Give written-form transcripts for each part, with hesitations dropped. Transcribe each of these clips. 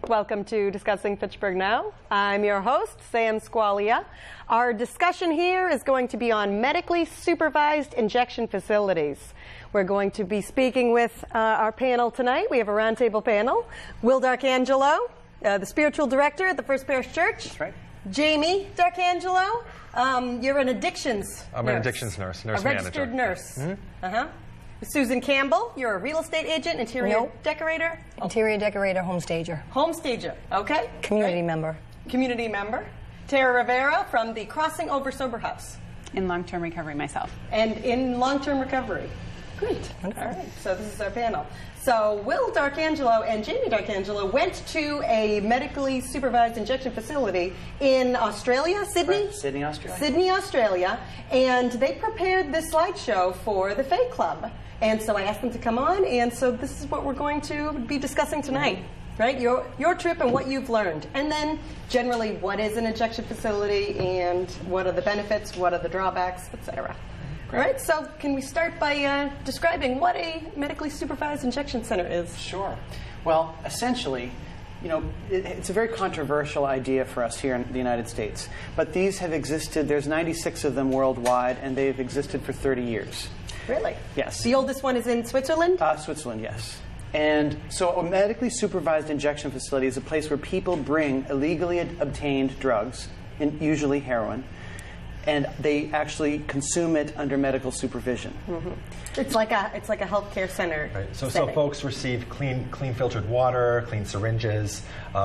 Welcome to Discussing Fitchburg Now. I'm your host, Sam Squalia. Our discussion here is going to be on medically supervised injection facilities. We're going to be speaking with our panel tonight. We have a roundtable panel. Will Darcangelo, the spiritual director at the First Parish Church. That's right. Jamie Darcangelo, you're an addictions I'm an addictions nurse a registered nurse. Mm-hmm. Susan Campbell, you're a real estate agent, interior decorator. Interior decorator, home stager. Home stager, okay. Community member. Community member. Tara Rivera from the Crossing Over Sober House. In long-term recovery myself. And in long-term recovery. Great. Wonderful. All right, so this is our panel. So Will Darcangelo and Jamie Darcangelo went to a medically supervised injection facility in Australia, Sydney? Right. Sydney, Australia. Sydney, Australia. And they prepared this slideshow for the Fae Club. And so I asked them to come on, and so this is what we're going to be discussing tonight. Right, your trip and what you've learned, and then generally what is an injection facility and what are the benefits, what are the drawbacks, etc. All right, so can we start by describing what a medically supervised injection center is? Sure. Well, essentially, you know, it's a very controversial idea for us here in the United States, but these have existed. There's 96 of them worldwide, and they've existed for 30 years. Really? Yes. The oldest one is in Switzerland? Switzerland, yes. And so a medically supervised injection facility is a place where people bring illegally obtained drugs, usually heroin, and they actually consume it under medical supervision. Mm-hmm. It's like a healthcare center. Right. So folks receive clean filtered water, clean syringes.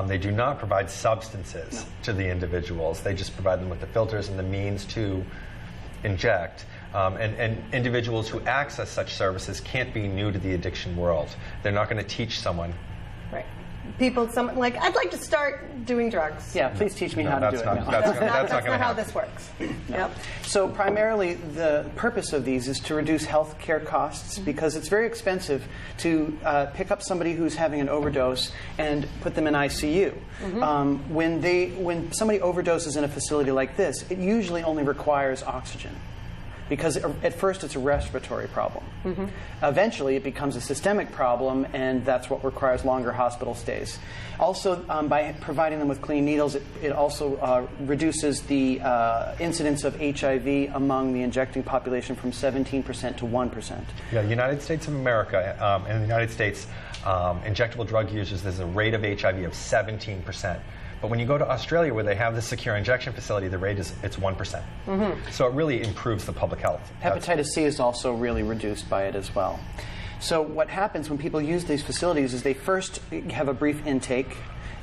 They do not provide substances to the individuals. They just provide them with the filters and the means to inject. And individuals who access such services can't be new to the addiction world. They're not going to teach someone. Right. Someone like, I'd like to start doing drugs. Yeah, please teach me how to do it. That's not how this works. No. Yep. So primarily the purpose of these is to reduce health care costs because it's very expensive to pick up somebody who's having an overdose and put them in ICU. Mm-hmm. When somebody overdoses in a facility like this, it usually only requires oxygen, because at first it's a respiratory problem. Mm-hmm. Eventually it becomes a systemic problem, and that's what requires longer hospital stays. Also, by providing them with clean needles, it also reduces the incidence of HIV among the injecting population from 17% to 1%. Yeah, United States of America, in the United States, injectable drug users, there's a rate of HIV of 17%. But when you go to Australia, where they have the secure injection facility, the rate it's 1%. Mm-hmm. So it really improves the public health. Hepatitis C is also really reduced by it as well. So what happens when people use these facilities is they first have a brief intake,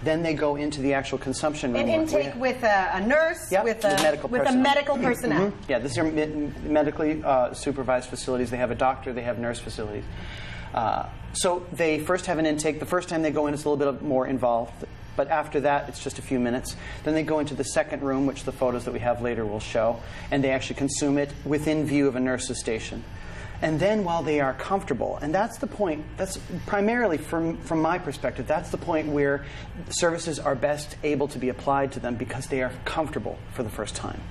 then they go into the actual consumption room. An intake with a nurse, with a medical personnel. Mm-hmm. Yeah, these are medically supervised facilities. They have a doctor, they have nurse facilities. So they first have an intake. The first time they go in, it's a little bit more involved. But after that, it's just a few minutes. Then they go into the second room, which the photos that we have later will show, and they actually consume it within view of a nurse's station. And then while they are comfortable, and that's the point, that's primarily from my perspective, that's the point where services are best able to be applied to them because they are comfortable for the first time.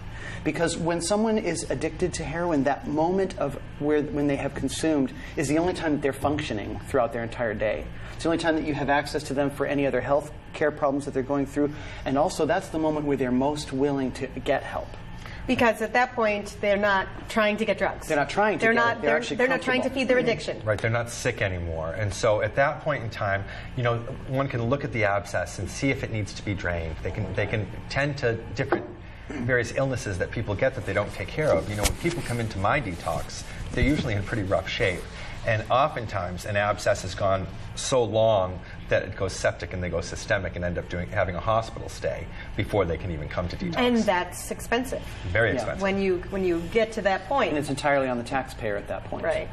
Because when someone is addicted to heroin, that moment of when they have consumed is the only time that they're functioning throughout their entire day. It's the only time that you have access to them for any other health care problems that they're going through. And also, that's the moment where they're most willing to get help. Because at that point, they're not trying to get drugs. They're not trying to they're get not, it. They're actually They're not trying to feed their addiction. Right, they're not sick anymore. And so at that point in time, you know, one can look at the abscess and see if it needs to be drained. They can tend to different various illnesses that people get that they don't take care of. You know, when people come into my detox, they're usually in pretty rough shape. And oftentimes an abscess has gone so long that it goes septic and they go systemic and end up having a hospital stay before they can even come to detox. And that's expensive. Very expensive. When you get to that point. And it's entirely on the taxpayer at that point. Right.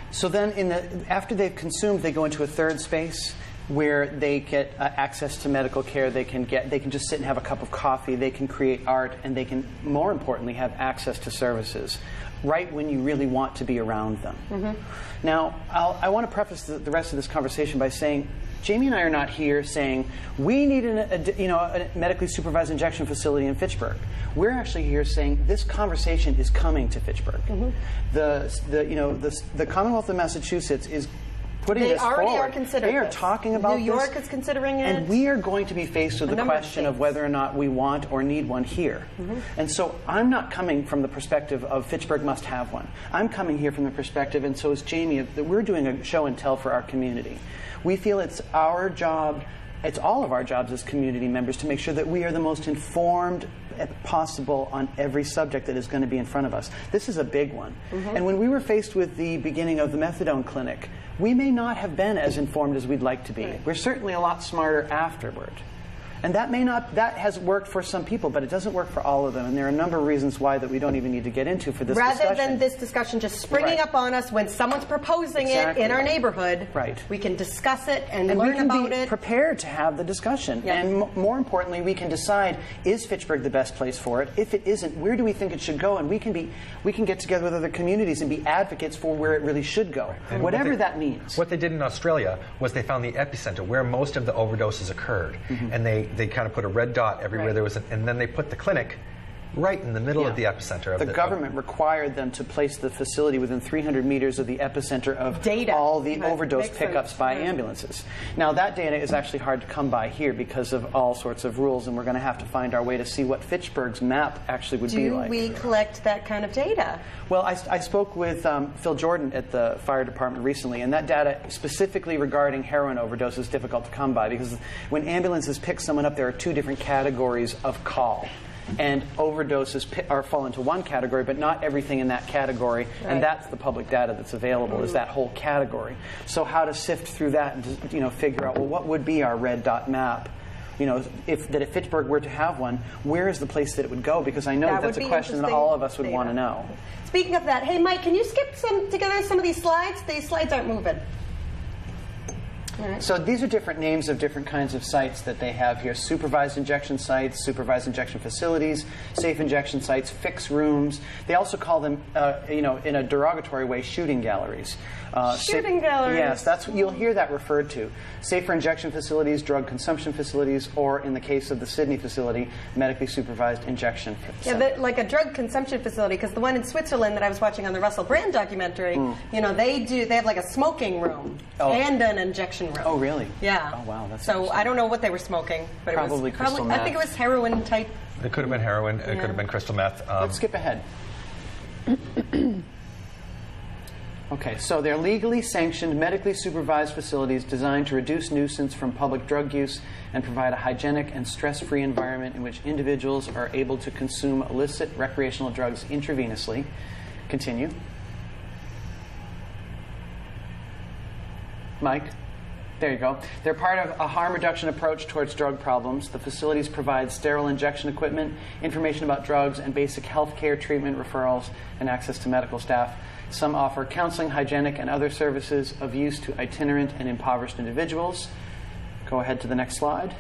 So then after they've consumed, they go into a third space where they get access to medical care. They can just sit and have a cup of coffee. They can create art, and they can, more importantly, have access to services right when you really want to be around them. Mm-hmm. Now, I want to preface the rest of this conversation by saying, Jamie and I are not here saying we need a medically supervised injection facility in Fitchburg. We're actually here saying this conversation is coming to Fitchburg. Mm-hmm. The Commonwealth of Massachusetts is putting They this already forward. are considering They are this. talking about New York this. is considering it. And we are going to be faced with A the number of question of states. whether or not we want or need one here. And so I'm not coming from the perspective of Fitchburg must have one. I'm coming here from the perspective, and so is Jamie, that we're doing a show and tell for our community. We feel it's our job, it's all of our jobs as community members to make sure that we are the most informed possible on every subject that is going to be in front of us. This is a big one. And when we were faced with the beginning of the methadone clinic, we may not have been as informed as we'd like to be. We're certainly a lot smarter afterward. And that has worked for some people, but it doesn't work for all of them. And there are a number of reasons why that we don't even need to get into for this discussion. Rather than this discussion just springing up on us when someone's proposing it in our neighborhood, we can discuss it and learn we can about be it. prepared to have the discussion. And more importantly, we can decide, is Fitchburg the best place for it? If it isn't, where do we think it should go? And we can get together with other communities and be advocates for where it really should go, whatever that means. What they did in Australia was they found the epicenter where most of the overdoses occurred, and they kind of put a red dot everywhere there was, and then they put the clinic right in the middle of the epicenter of the government required them to place the facility within 300 meters of the epicenter of all the overdose pickups by ambulances. Now that data is actually hard to come by here because of all sorts of rules, and we're going to have to find our way to see what Fitchburg's map actually would be like. Do we collect that kind of data? Well, I spoke with Phil Jordan at the fire department recently, and that data specifically regarding heroin overdose is difficult to come by because when ambulances pick someone up, there are two different categories of call. And overdoses fall into one category, but not everything in that category. And that's the public data that's available, is that whole category. So how to sift through that and figure out, well, what would be our red dot map? If Fitchburg were to have one, where is the place that it would go? Because I know that's a question that all of us would want to know. Speaking of that, hey, Mike, can you skip together some of these slides? These slides aren't moving. So these are different names of different kinds of sites that they have here. Supervised injection sites, supervised injection facilities, safe injection sites, fixed rooms. They also call them, in a derogatory way, shooting galleries. Shooting galleries. Yes, you'll hear that referred to. Safer injection facilities, drug consumption facilities, or in the case of the Sydney facility, medically supervised injection facility. Yeah, like a drug consumption facility, because the one in Switzerland that I was watching on the Russell Brand documentary, they have like a smoking room and an injection room. Oh, really? Yeah. Oh, wow. That's so I don't know what they were smoking, but probably crystal meth. I think it was heroin type. It could have been heroin. It could have been crystal meth. Let's skip ahead. Okay, so they're legally sanctioned, medically supervised facilities designed to reduce nuisance from public drug use and provide a hygienic and stress-free environment in which individuals are able to consume illicit recreational drugs intravenously. Continue. Mike? There you go. They're part of a harm reduction approach towards drug problems. The facilities provide sterile injection equipment, information about drugs, and basic health care, treatment, referrals, and access to medical staff. Some offer counseling, hygienic, and other services of use to itinerant and impoverished individuals. Go ahead to the next slide.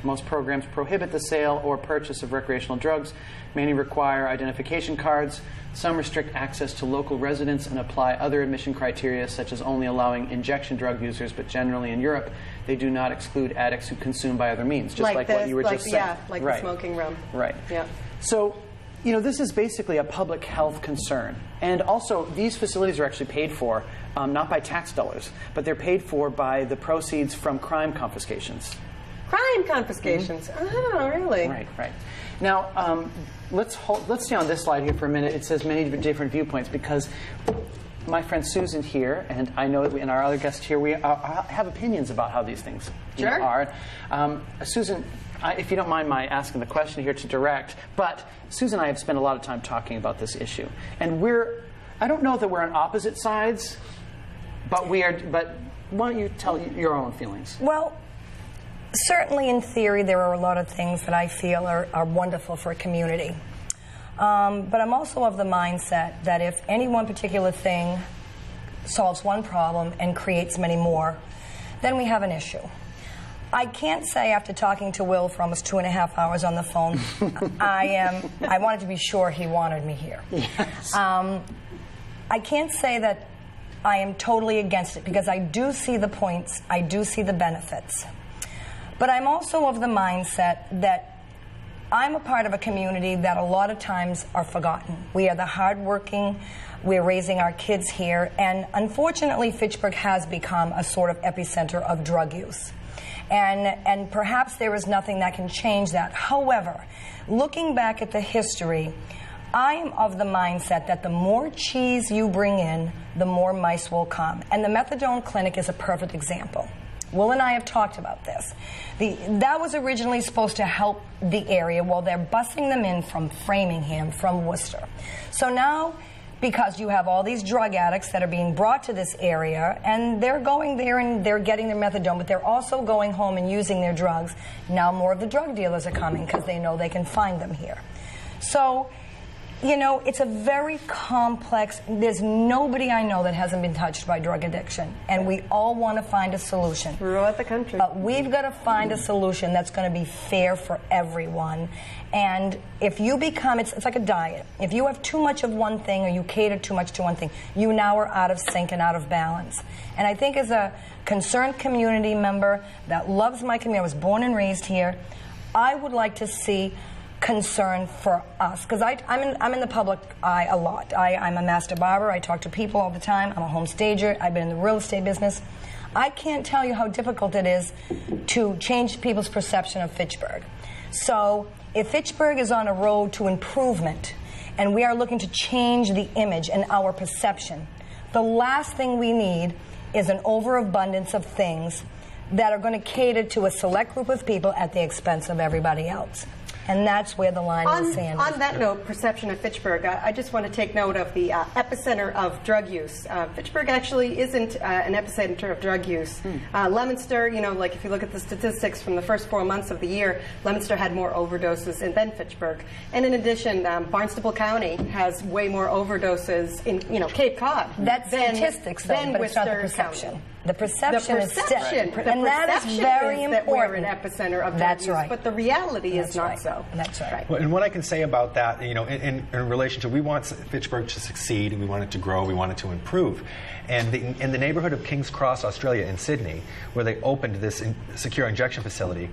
Most programs prohibit the sale or purchase of recreational drugs. Many require identification cards. Some restrict access to local residents and apply other admission criteria, such as only allowing injection drug users, but generally in Europe, they do not exclude addicts who consume by other means, just like what you were just saying. Yeah, like the smoking room. Right. Yeah. So, this is basically a public health concern. And also, these facilities are actually paid for, not by tax dollars, but they're paid for by the proceeds from crime confiscations. Crime confiscations? Oh, really? Right. Now, let's stay on this slide here for a minute. It says many different viewpoints because my friend Susan here, and I know that and our other guest here, we have opinions about how these things are. Susan, if you don't mind my asking the question here to direct, but Susan and I have spent a lot of time talking about this issue. And I don't know that we're on opposite sides, but why don't you tell your own feelings? Well, certainly in theory, there are a lot of things that I feel are wonderful for a community. But I'm also of the mindset that if any one particular thing solves one problem and creates many more, then we have an issue. I can't say after talking to Will for almost 2.5 hours on the phone, I wanted to be sure he wanted me here. Yes. I can't say that I am totally against it because I do see the points, I do see the benefits. But I'm also of the mindset that I'm a part of a community that a lot of times are forgotten. We are the hardworking We're raising our kids here, and unfortunately, Fitchburg has become a sort of epicenter of drug use. And perhaps there is nothing that can change that. However, looking back at the history, I am of the mindset that the more cheese you bring in, the more mice will come. And the methadone clinic is a perfect example. Will and I have talked about this. That was originally supposed to help the area. Well, they're busing them in from Framingham, from Worcester. So now, because you have all these drug addicts that are being brought to this area, and they're going there and they're getting their methadone, but they're also going home and using their drugs. Now more of the drug dealers are coming because they know they can find them here. So, you know, it's a very complex, there's nobody I know that hasn't been touched by drug addiction, and we all want to find a solution. Throughout the country. But we've got to find a solution that's going to be fair for everyone. And if you become, it's like a diet. If you have too much of one thing or you cater too much to one thing, you now are out of sync and out of balance. And I think as a concerned community member that loves my community, I was born and raised here, I would like to see concern for us, because I'm in the public eye a lot. I'm a master barber. I talk to people all the time. I'm a home stager. I've been in the real estate business. I can't tell you how difficult it is to change people's perception of Fitchburg. So if Fitchburg is on a road to improvement and we are looking to change the image and our perception, the last thing we need is an overabundance of things that are going to cater to a select group of people at the expense of everybody else. And that's where the line in the sand is. On that note, perception of Fitchburg, I just want to take note of the epicenter of drug use. Fitchburg actually isn't an epicenter of drug use. Leominster, you know, like if you look at the statistics from the first 4 months of the year, Leominster had more overdoses than Fitchburg. And in addition, Barnstable County has way more overdoses in, you know, Cape Cod. That's statistics, though, but it's not the perception. County. The perception is still, right. And that is very important. That we're an epicenter of drug use, right. But the reality is not so. That's right. Well, and what I can say about that, you know, in relation to, we want Fitchburg to succeed, and we want it to grow, we want it to improve. And in the neighborhood of King's Cross, Australia, in Sydney, where they opened this secure injection facility,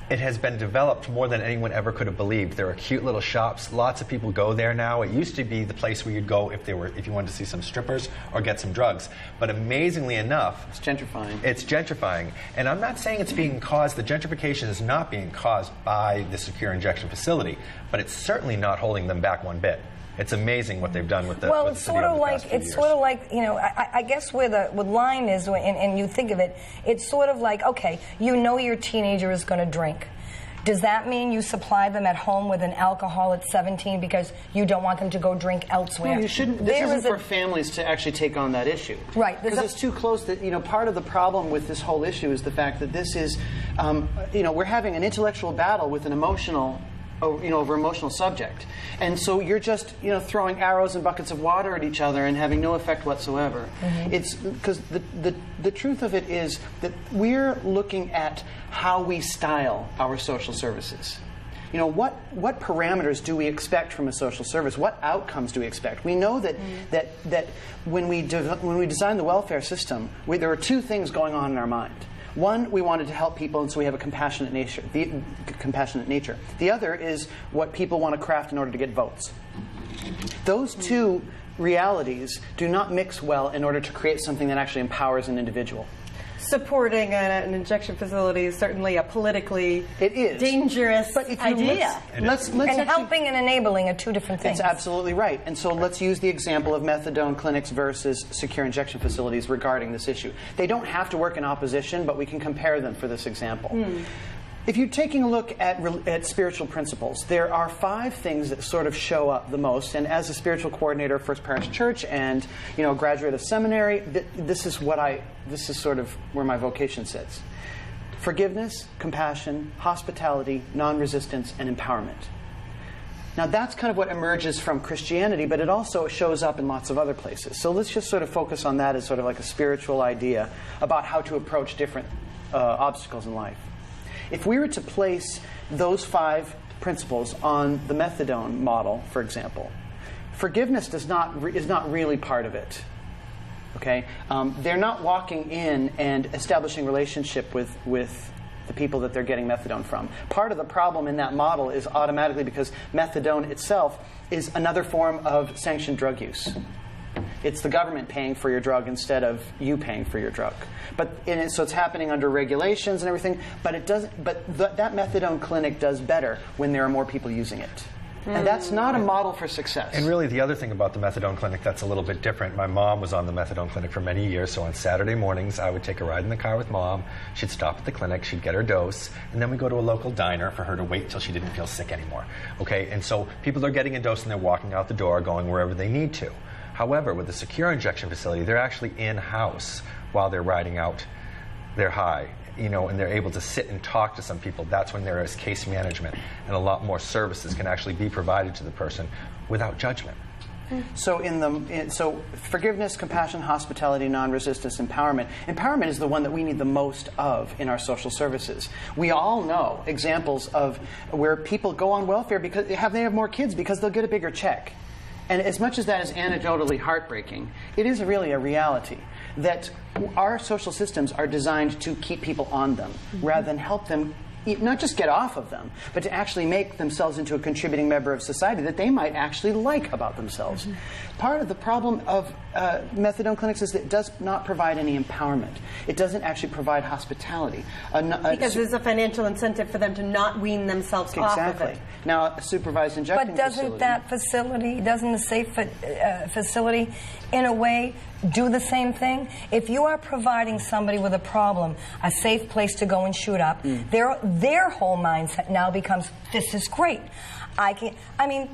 it has been developed more than anyone ever could have believed. There are cute little shops. Lots of people go there now. It used to be the place where you'd go if you wanted to see some strippers or get some drugs. But amazingly enough, it's gentrifying. It's gentrifying. And I'm not saying it's being caused, the gentrification is not being caused by the secure injection facility, but it's certainly not holding them back one bit. It's amazing what they've done with the Well, with it's the sort of over the like past few it's years. sort of like, you know, I guess where the line is, and you think of it, it's sort of like, okay, you know your teenager is going to drink. Does that mean you supply them at home with an alcohol at 17 because you don't want them to go drink elsewhere? No, you shouldn't. This isn't for families to actually take on that issue. Right. Because it's too close. That, you know, part of the problem with this whole issue is the fact that this is, you know, we're having an intellectual battle with an emotional, you know, over emotional subject. And so you're just, you know, throwing arrows and buckets of water at each other and having no effect whatsoever. It's because the truth of it is that we're looking at how we style our social services. You know, what parameters do we expect from a social service? What outcomes do we expect? We know that that when we design the welfare system, there are two things going on in our mind. One, we wanted to help people, and so we have a compassionate nature. The other is what people want to craft in order to get votes. Those two realities do not mix well in order to create something that actually empowers an individual. Supporting an injection facility is certainly a politically dangerous idea. And helping and enabling are two different things. It's absolutely right. And so let's use the example of methadone clinics versus secure injection facilities regarding this issue. They don't have to work in opposition, but we can compare them for this example. If you're taking a look at spiritual principles, there are 5 things that sort of show up the most. And as a spiritual coordinator of First Parish Church and, you know, a graduate of seminary, this is sort of where my vocation sits: forgiveness, compassion, hospitality, non-resistance, and empowerment. Now that's kind of what emerges from Christianity, but it also shows up in lots of other places. So let's just sort of focus on that as sort of like a spiritual idea about how to approach different obstacles in life. If we were to place those 5 principles on the methadone model, for example, forgiveness is not really part of it. Okay, they're not walking in and establishing relationship with the people that they're getting methadone from. Part of the problem in that model is automatically because methadone itself is another form of sanctioned drug use. It's the government paying for your drug instead of you paying for your drug. So it's happening under regulations and everything, but it doesn't. But that methadone clinic does better when there are more people using it. And that's not a model for success. And really, the other thing about the methadone clinic that's a little bit different, my mom was on the methadone clinic for many years, so on Saturday mornings, I would take a ride in the car with Mom. She'd stop at the clinic, she'd get her dose, and then we'd go to a local diner for her to wait till she didn't feel sick anymore. Okay, and so people are getting a dose and they're walking out the door, going wherever they need to. However, with the secure injection facility, they're actually in-house while they're riding out their high. And they're able to sit and talk to some people. That's when there is case management, and a lot more services can actually be provided to the person without judgment. So so forgiveness, compassion, hospitality, non-resistance, empowerment. Empowerment is the one that we need the most of in our social services. We all know examples of where people go on welfare because they have more kids because they'll get a bigger check. And as much as that is anecdotally heartbreaking, it is really a reality that our social systems are designed to keep people on them rather than help them not just get off of them, but to actually make themselves into a contributing member of society that they might actually like about themselves. Part of the problem of methadone clinics is that it does not provide any empowerment. It doesn't actually provide hospitality. Because there's a financial incentive for them to not wean themselves off of it. Now, a supervised injecting But doesn't that facility, doesn't the safe facility, in a way, do the same thing? If you are providing somebody with a problem a safe place to go and shoot up, their whole mindset now becomes, this is great.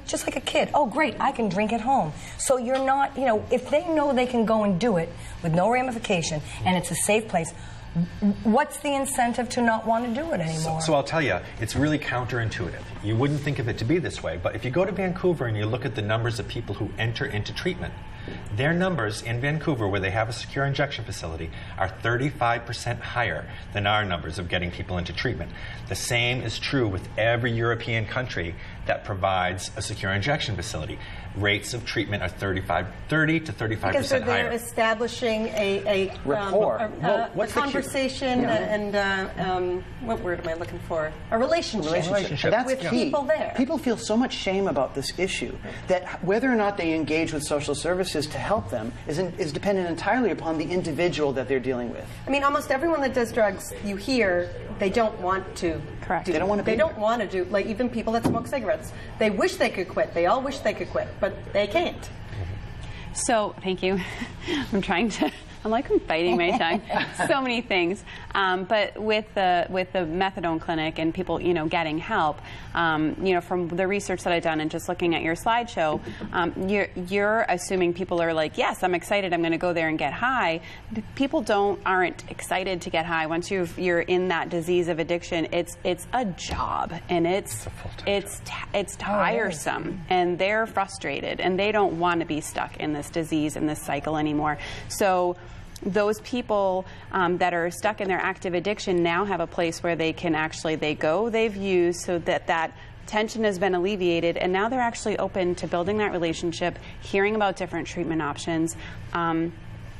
Just like a kid. Oh, great, I can drink at home. So you're not, if they know they can go and do it with no ramification and it's a safe place, what's the incentive to not want to do it anymore? So I'll tell you, it's really counterintuitive. You wouldn't think of it to be this way, but if you go to Vancouver and you look at the numbers of people who enter into treatment, their numbers in Vancouver, where they have a secure injection facility, are 35% higher than our numbers of getting people into treatment. The same is true with every European country that provides a secure injection facility. Rates of treatment are 30 to 35% higher. Because they're establishing a rapport, a conversation, and what word am I looking for? A relationship. And that's with key. people there. People feel so much shame about this issue that whether or not they engage with social services to help them is dependent entirely upon the individual that they're dealing with. Almost everyone that does drugs, you hear, they don't want to. Correct. They don't want to be. They don't want to do, like even people that smoke cigarettes. They wish they could quit. They all wish they could quit, but they can't. So, thank you. I'm biting my tongue. So many things. But with the methadone clinic and people, getting help, from the research that I've done and just looking at your slideshow, you're assuming people are like, yes, I'm excited, I'm going to go there and get high. People aren't excited to get high. Once you're in that disease of addiction, it's a job, and it's tiresome, and they're frustrated, and they don't want to be stuck in this disease and this cycle anymore. So those people that are stuck in their active addiction now have a place where they can they've used, so that tension has been alleviated, and now they're actually open to building that relationship, hearing about different treatment options,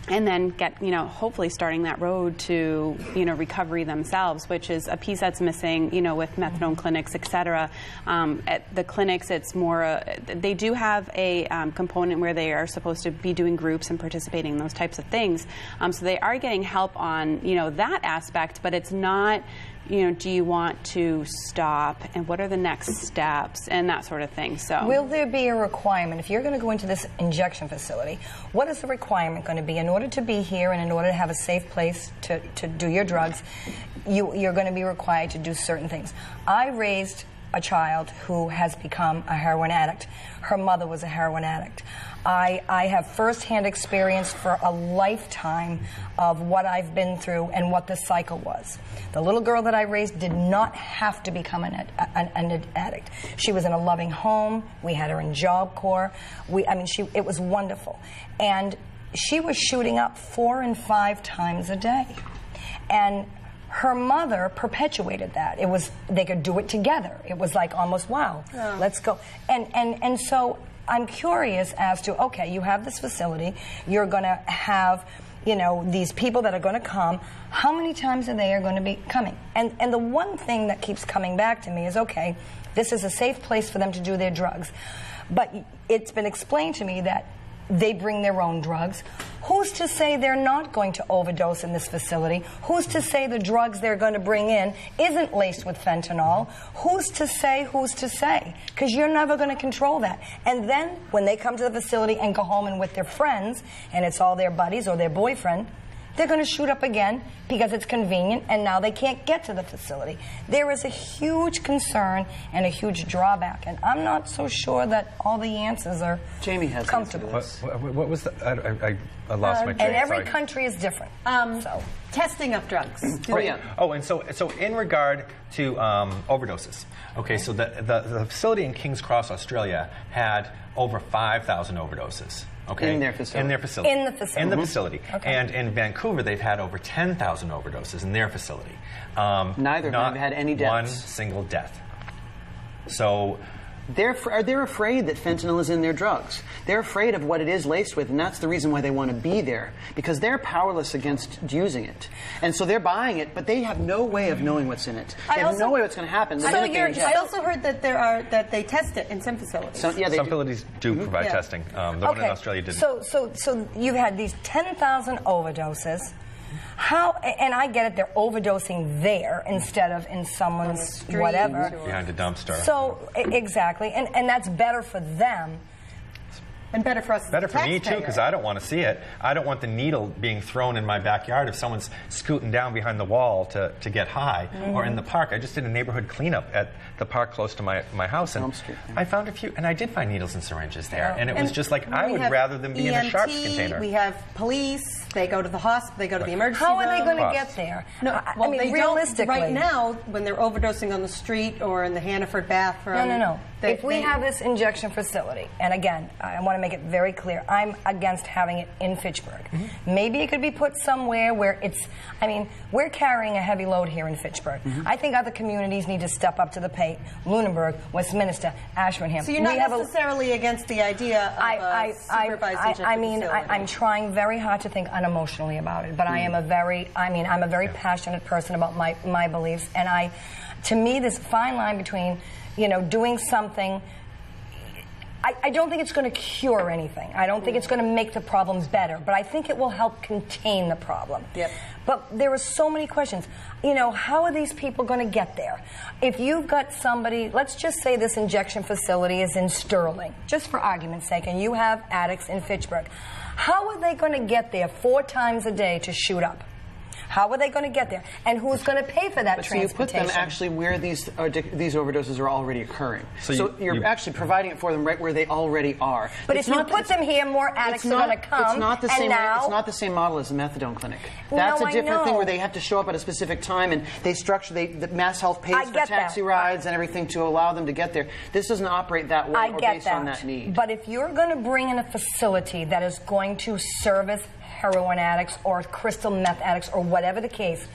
and then hopefully starting that road to, recovery themselves, which is a piece that's missing, with methadone clinics, et cetera. At the clinics, it's more, they do have a component where they are supposed to be doing groups and participating in those types of things. So they are getting help on, that aspect, but it's not, do you want to stop, and what are the next steps, and that sort of thing. So, will there be a requirement if you're going to go into this injection facility? What is the requirement going to be in order to be here and in order to have a safe place to do your drugs? You're going to be required to do certain things. I raised a child who has become a heroin addict. Her mother was a heroin addict. I have firsthand experience for a lifetime of what I've been through and what the cycle was. The little girl that I raised did not have to become an addict. She was in a loving home. We had her in Job Corps. It was wonderful. And she was shooting up 4 and 5 times a day. And her mother perpetuated that. They could do it together. It was like almost, wow, let's go. And so I'm curious as to, okay, you have this facility, you're going to have you know, these people that are going to come, how many times are they going to be coming? And the one thing that keeps coming back to me is, okay, this is a safe place for them to do their drugs. But it's been explained to me that they bring their own drugs. Who's to say they're not going to overdose in this facility? Who's to say the drugs they're going to bring in isn't laced with fentanyl? Who's to say, who's to say? Because you're never going to control that. And then when they come to the facility and go home and with their friends, and it's all their buddies or their boyfriend, they're going to shoot up again because it's convenient, and now they can't get to the facility. There is a huge concern and a huge drawback, and I'm not so sure that all the answers are Jamie has comfortable. What was the? I lost my train. And every Sorry. country is different. So. Testing of drugs. And so in regard to overdoses, okay, so the facility in King's Cross, Australia, had over 5,000 overdoses. Okay. In their facility. In their facility. In the facility. In the facility. Okay. And in Vancouver, they've had over 10,000 overdoses in their facility. Neither of them have had any deaths. One single death. So They're afraid that fentanyl is in their drugs. They're afraid of what it is laced with, and that's the reason why they want to be there, because they're powerless against using it. And so they're buying it, but they have no way of knowing what's in it. They have no way what's going to happen. I also heard that they test it in some facilities. Some facilities do provide testing. The one in Australia didn't. So you've had these 10,000 overdoses. How, and I get it, they're overdosing there instead of in someone's whatever. Behind a dumpster. So, exactly, and that's better for them. And better for us. Better for me, too, because I don't want to see it. I don't want the needle being thrown in my backyard if someone's scooting down behind the wall to get high, or in the park. I just did a neighborhood cleanup at the park close to my house, and I found a few, and I did find needles and syringes there, and it was just like, I would rather them be in a sharps container. We have police, they go to the hospital, they go to the emergency room. How are they going to get there? No, I mean, realistically. Right now, when they're overdosing on the street or in the Hannaford bathroom. No. If we have this injection facility, and again, I want to make it very clear, I'm against having it in Fitchburg. Maybe it could be put somewhere where it's, I mean, we're carrying a heavy load here in Fitchburg. I think other communities need to step up to the plate. Lunenburg, Westminster, Ashburnham. So you're not necessarily against the idea of a supervised injection facility? I'm trying very hard to think unemotionally about it, but I'm a very passionate person about my beliefs, and to me, there's a fine line between, doing something. I don't think it's going to cure anything. I don't think it's going to make the problem better, but I think it will help contain the problem. Yep. But there are so many questions. How are these people going to get there? If you've got somebody, let's just say this injection facility is in Sterling, just for argument's sake, and you have addicts in Fitchburg. How are they going to get there 4 times a day to shoot up? How are they going to get there? And who's going to pay for that transportation? So you put them actually where these overdoses are already occurring. So you're actually providing it for them right where they already are. But if you put them here, more addicts are going to come. It's not the same. It's not the same model as the methadone clinic. That's a different thing where they have to show up at a specific time, and they structure. The Mass Health pays for taxi rides and everything to allow them to get there. This doesn't operate that way or based on that need. But if you're going to bring in a facility that is going to service heroin addicts or crystal meth addicts or whatever the case,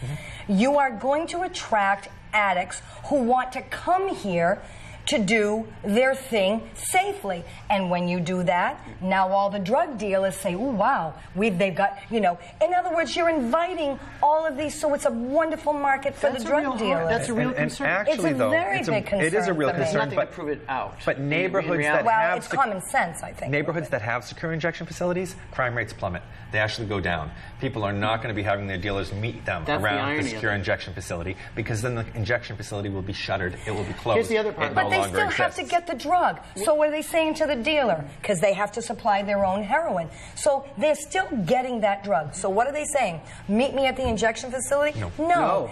you are going to attract addicts who want to come here to do their thing safely. And when you do that, now all the drug dealers say, "Ooh, wow, they've got, In other words, you're inviting all of these, so it's a wonderful market for the drug dealers. That's a real concern. And actually, it's a very big concern. It is a real concern. There's nothing to prove it out. But neighborhoods that well, have it's common sense, I think. Neighborhoods that have secure injection facilities, crime rates plummet. They actually go down. People are not going to be having their dealers meet them around the secure injection facility, because then the injection facility will be shuttered. It will be closed. Here's the other part. But they still have to get the drug. So what are they saying to the dealer? Because they have to supply their own heroin. So they're still getting that drug. So what are they saying? Meet me at the injection facility? No.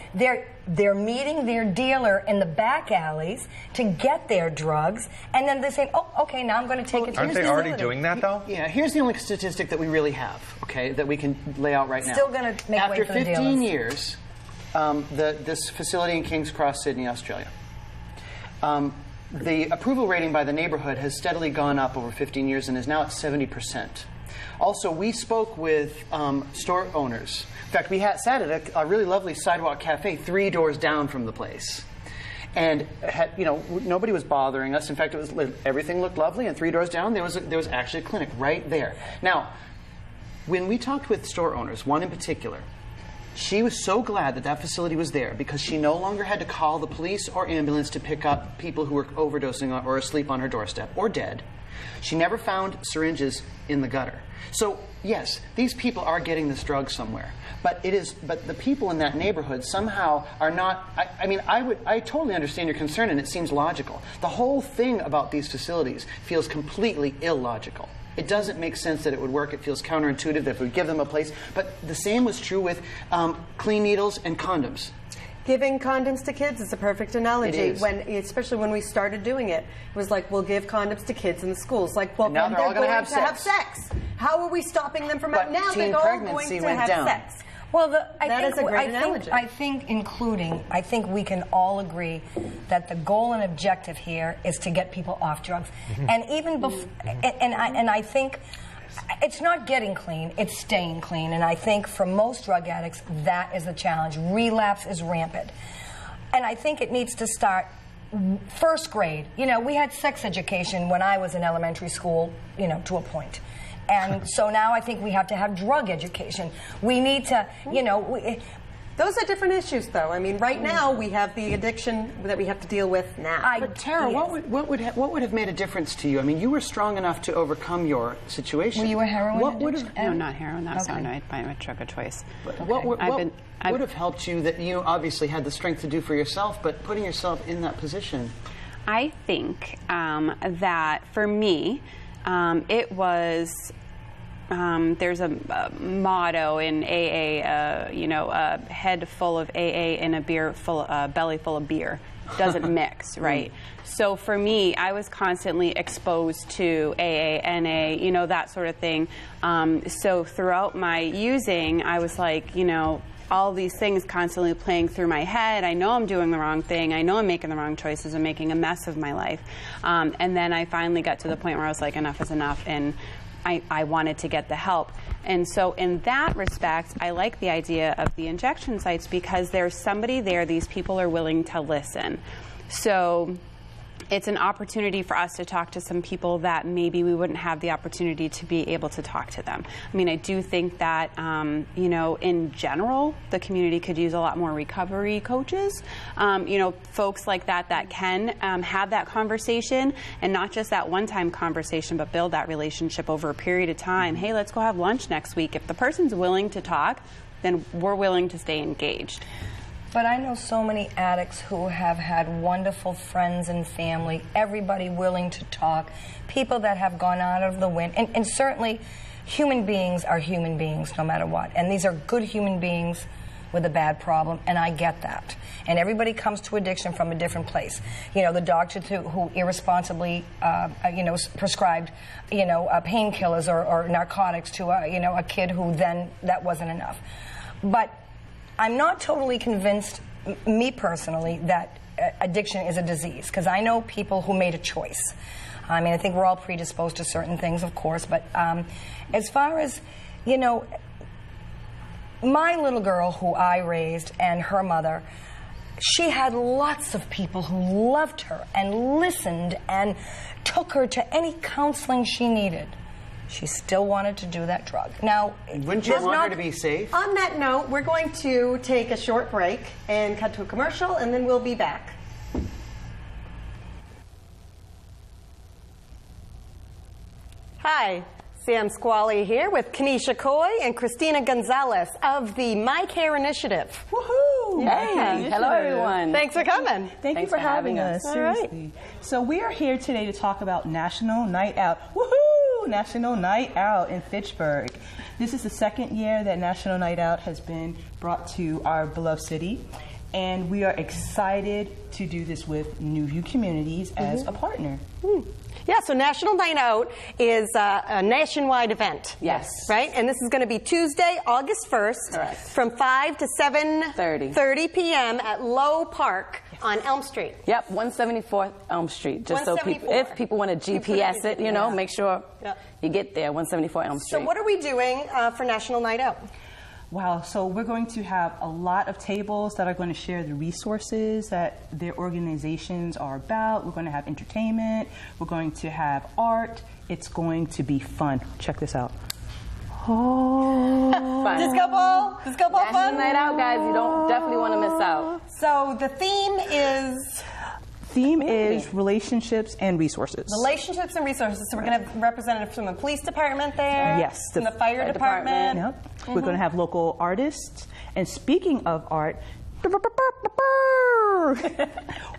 They're meeting their dealer in the back alleys to get their drugs, and then they say, "Oh, okay, now I'm going to take it to the Aren't they already doing that, though? Yeah, here's the only statistic that we really have, okay, that we can lay out right now. Still going to make way for the dealers. After 15 years, this facility in King's Cross, Sydney, Australia, the approval rating by the neighborhood has steadily gone up over 15 years and is now at 70%. Also, we spoke with store owners. In fact, we sat at a really lovely sidewalk cafe 3 doors down from the place. And nobody was bothering us. In fact, everything looked lovely. And 3 doors down, there was actually a clinic right there. Now, when we talked with store owners, one in particular, she was so glad that that facility was there because she no longer had to call the police or ambulance to pick up people who were overdosing or asleep on her doorstep or dead. She never found syringes in the gutter. So yes, these people are getting this drug somewhere, but the people in that neighborhood somehow are not. I totally understand your concern, and it seems logical. The whole thing about these facilities feels completely illogical. It doesn't make sense that it would work. It feels counterintuitive that if we give them a place. But the same was true with clean needles and condoms. Giving condoms to kids is a perfect analogy. It is. Especially when we started doing it, it was like, we'll give condoms to kids in the schools. Like, well, And now then they're all going gonna to have have sex. How are we stopping them from But now teen they're all pregnancy going to went have down. sex? Well, I think we can all agree that the goal and objective here is to get people off drugs. And even before, and I think it's not getting clean, it's staying clean. And I think for most drug addicts, that is the challenge. Relapse is rampant. And I think it needs to start first grade. You know, we had sex education when I was in elementary school, you know, to a point. And so now I think we have to have drug education. We need to, you know... Those are different issues, though. I mean, right now we have the addiction that we have to deal with now. But Tara, what would have made a difference to you? I mean, you were strong enough to overcome your situation. Were you a heroin addict? No, not heroin. That was not my drug of choice. What would have helped you that you obviously had the strength to do for yourself, but putting yourself in that position? I think that for me, it was. There's a motto in AA, a head full of AA and a belly full of beer doesn't mix, right? So for me, I was constantly exposed to AA, NA, that sort of thing. So throughout my using, I was like, all these things constantly playing through my head. I know I'm doing the wrong thing. I know I'm making the wrong choices. I'm making a mess of my life. And then I finally got to the point where I was like, enough is enough. And I wanted to get the help. And so in that respect, I like the idea of the injection sites because there's somebody there, these people are willing to listen. So it's an opportunity for us to talk to some people that maybe we wouldn't have the opportunity to be able to talk to them. I mean, I do think that, in general, the community could use a lot more recovery coaches, folks like that can have that conversation, and not just that one-time conversation, but build that relationship over a period of time. Hey, let's go have lunch next week. If the person's willing to talk, then we're willing to stay engaged. But I know so many addicts who have had wonderful friends and family, everybody willing to talk, people that have gone out of the wind. And certainly, human beings are human beings no matter what. And these are good human beings with a bad problem, and I get that. And everybody comes to addiction from a different place. The doctor who irresponsibly, prescribed, painkillers or narcotics to, a kid who then that wasn't enough. But I'm not totally convinced, me personally, that addiction is a disease, because I know people who made a choice. I mean, I think we're all predisposed to certain things, of course, but as far as, my little girl who I raised and her mother, she had lots of people who loved her and listened and took her to any counseling she needed. She still wanted to do that drug. Now, wouldn't you want her to be safe? On that note, we're going to take a short break and cut to a commercial, and then we'll be back. Hi, Sam Squally here with Kenesha Coy and Christina Gonzalez of the My Care Initiative. Woohoo! Yeah. Hello, everyone. Thanks for coming. Thank you for having us. All right. Seriously. So we are here today to talk about National Night Out. Woohoo! National Night Out in Fitchburg. This is the second year that National Night Out has been brought to our beloved city, and we are excited to do this with New View Communities as a partner. Yeah, so National Night Out is a nationwide event. Yes. Right? And this is going to be Tuesday, August 1st, Correct. from 5 to 7:30 p.m. at Lowe Park on Elm Street. Yep, 174 Elm Street. Just so people, 174. if people want to GPS it, make sure you get there, 174 Elm Street. So what are we doing for National Night Out? Wow, so we're going to have a lot of tables that are going to share the resources that their organizations are about. We're going to have entertainment. We're going to have art. It's going to be fun. Check this out. Fun. Disco ball National fun. Night Out, guys. You don't definitely want to miss out. So the theme is relationships and resources. relationships and resources. So we're going to have representatives from the police department there. Yes, From the fire department. Yep. We're going to have local artists. And speaking of art,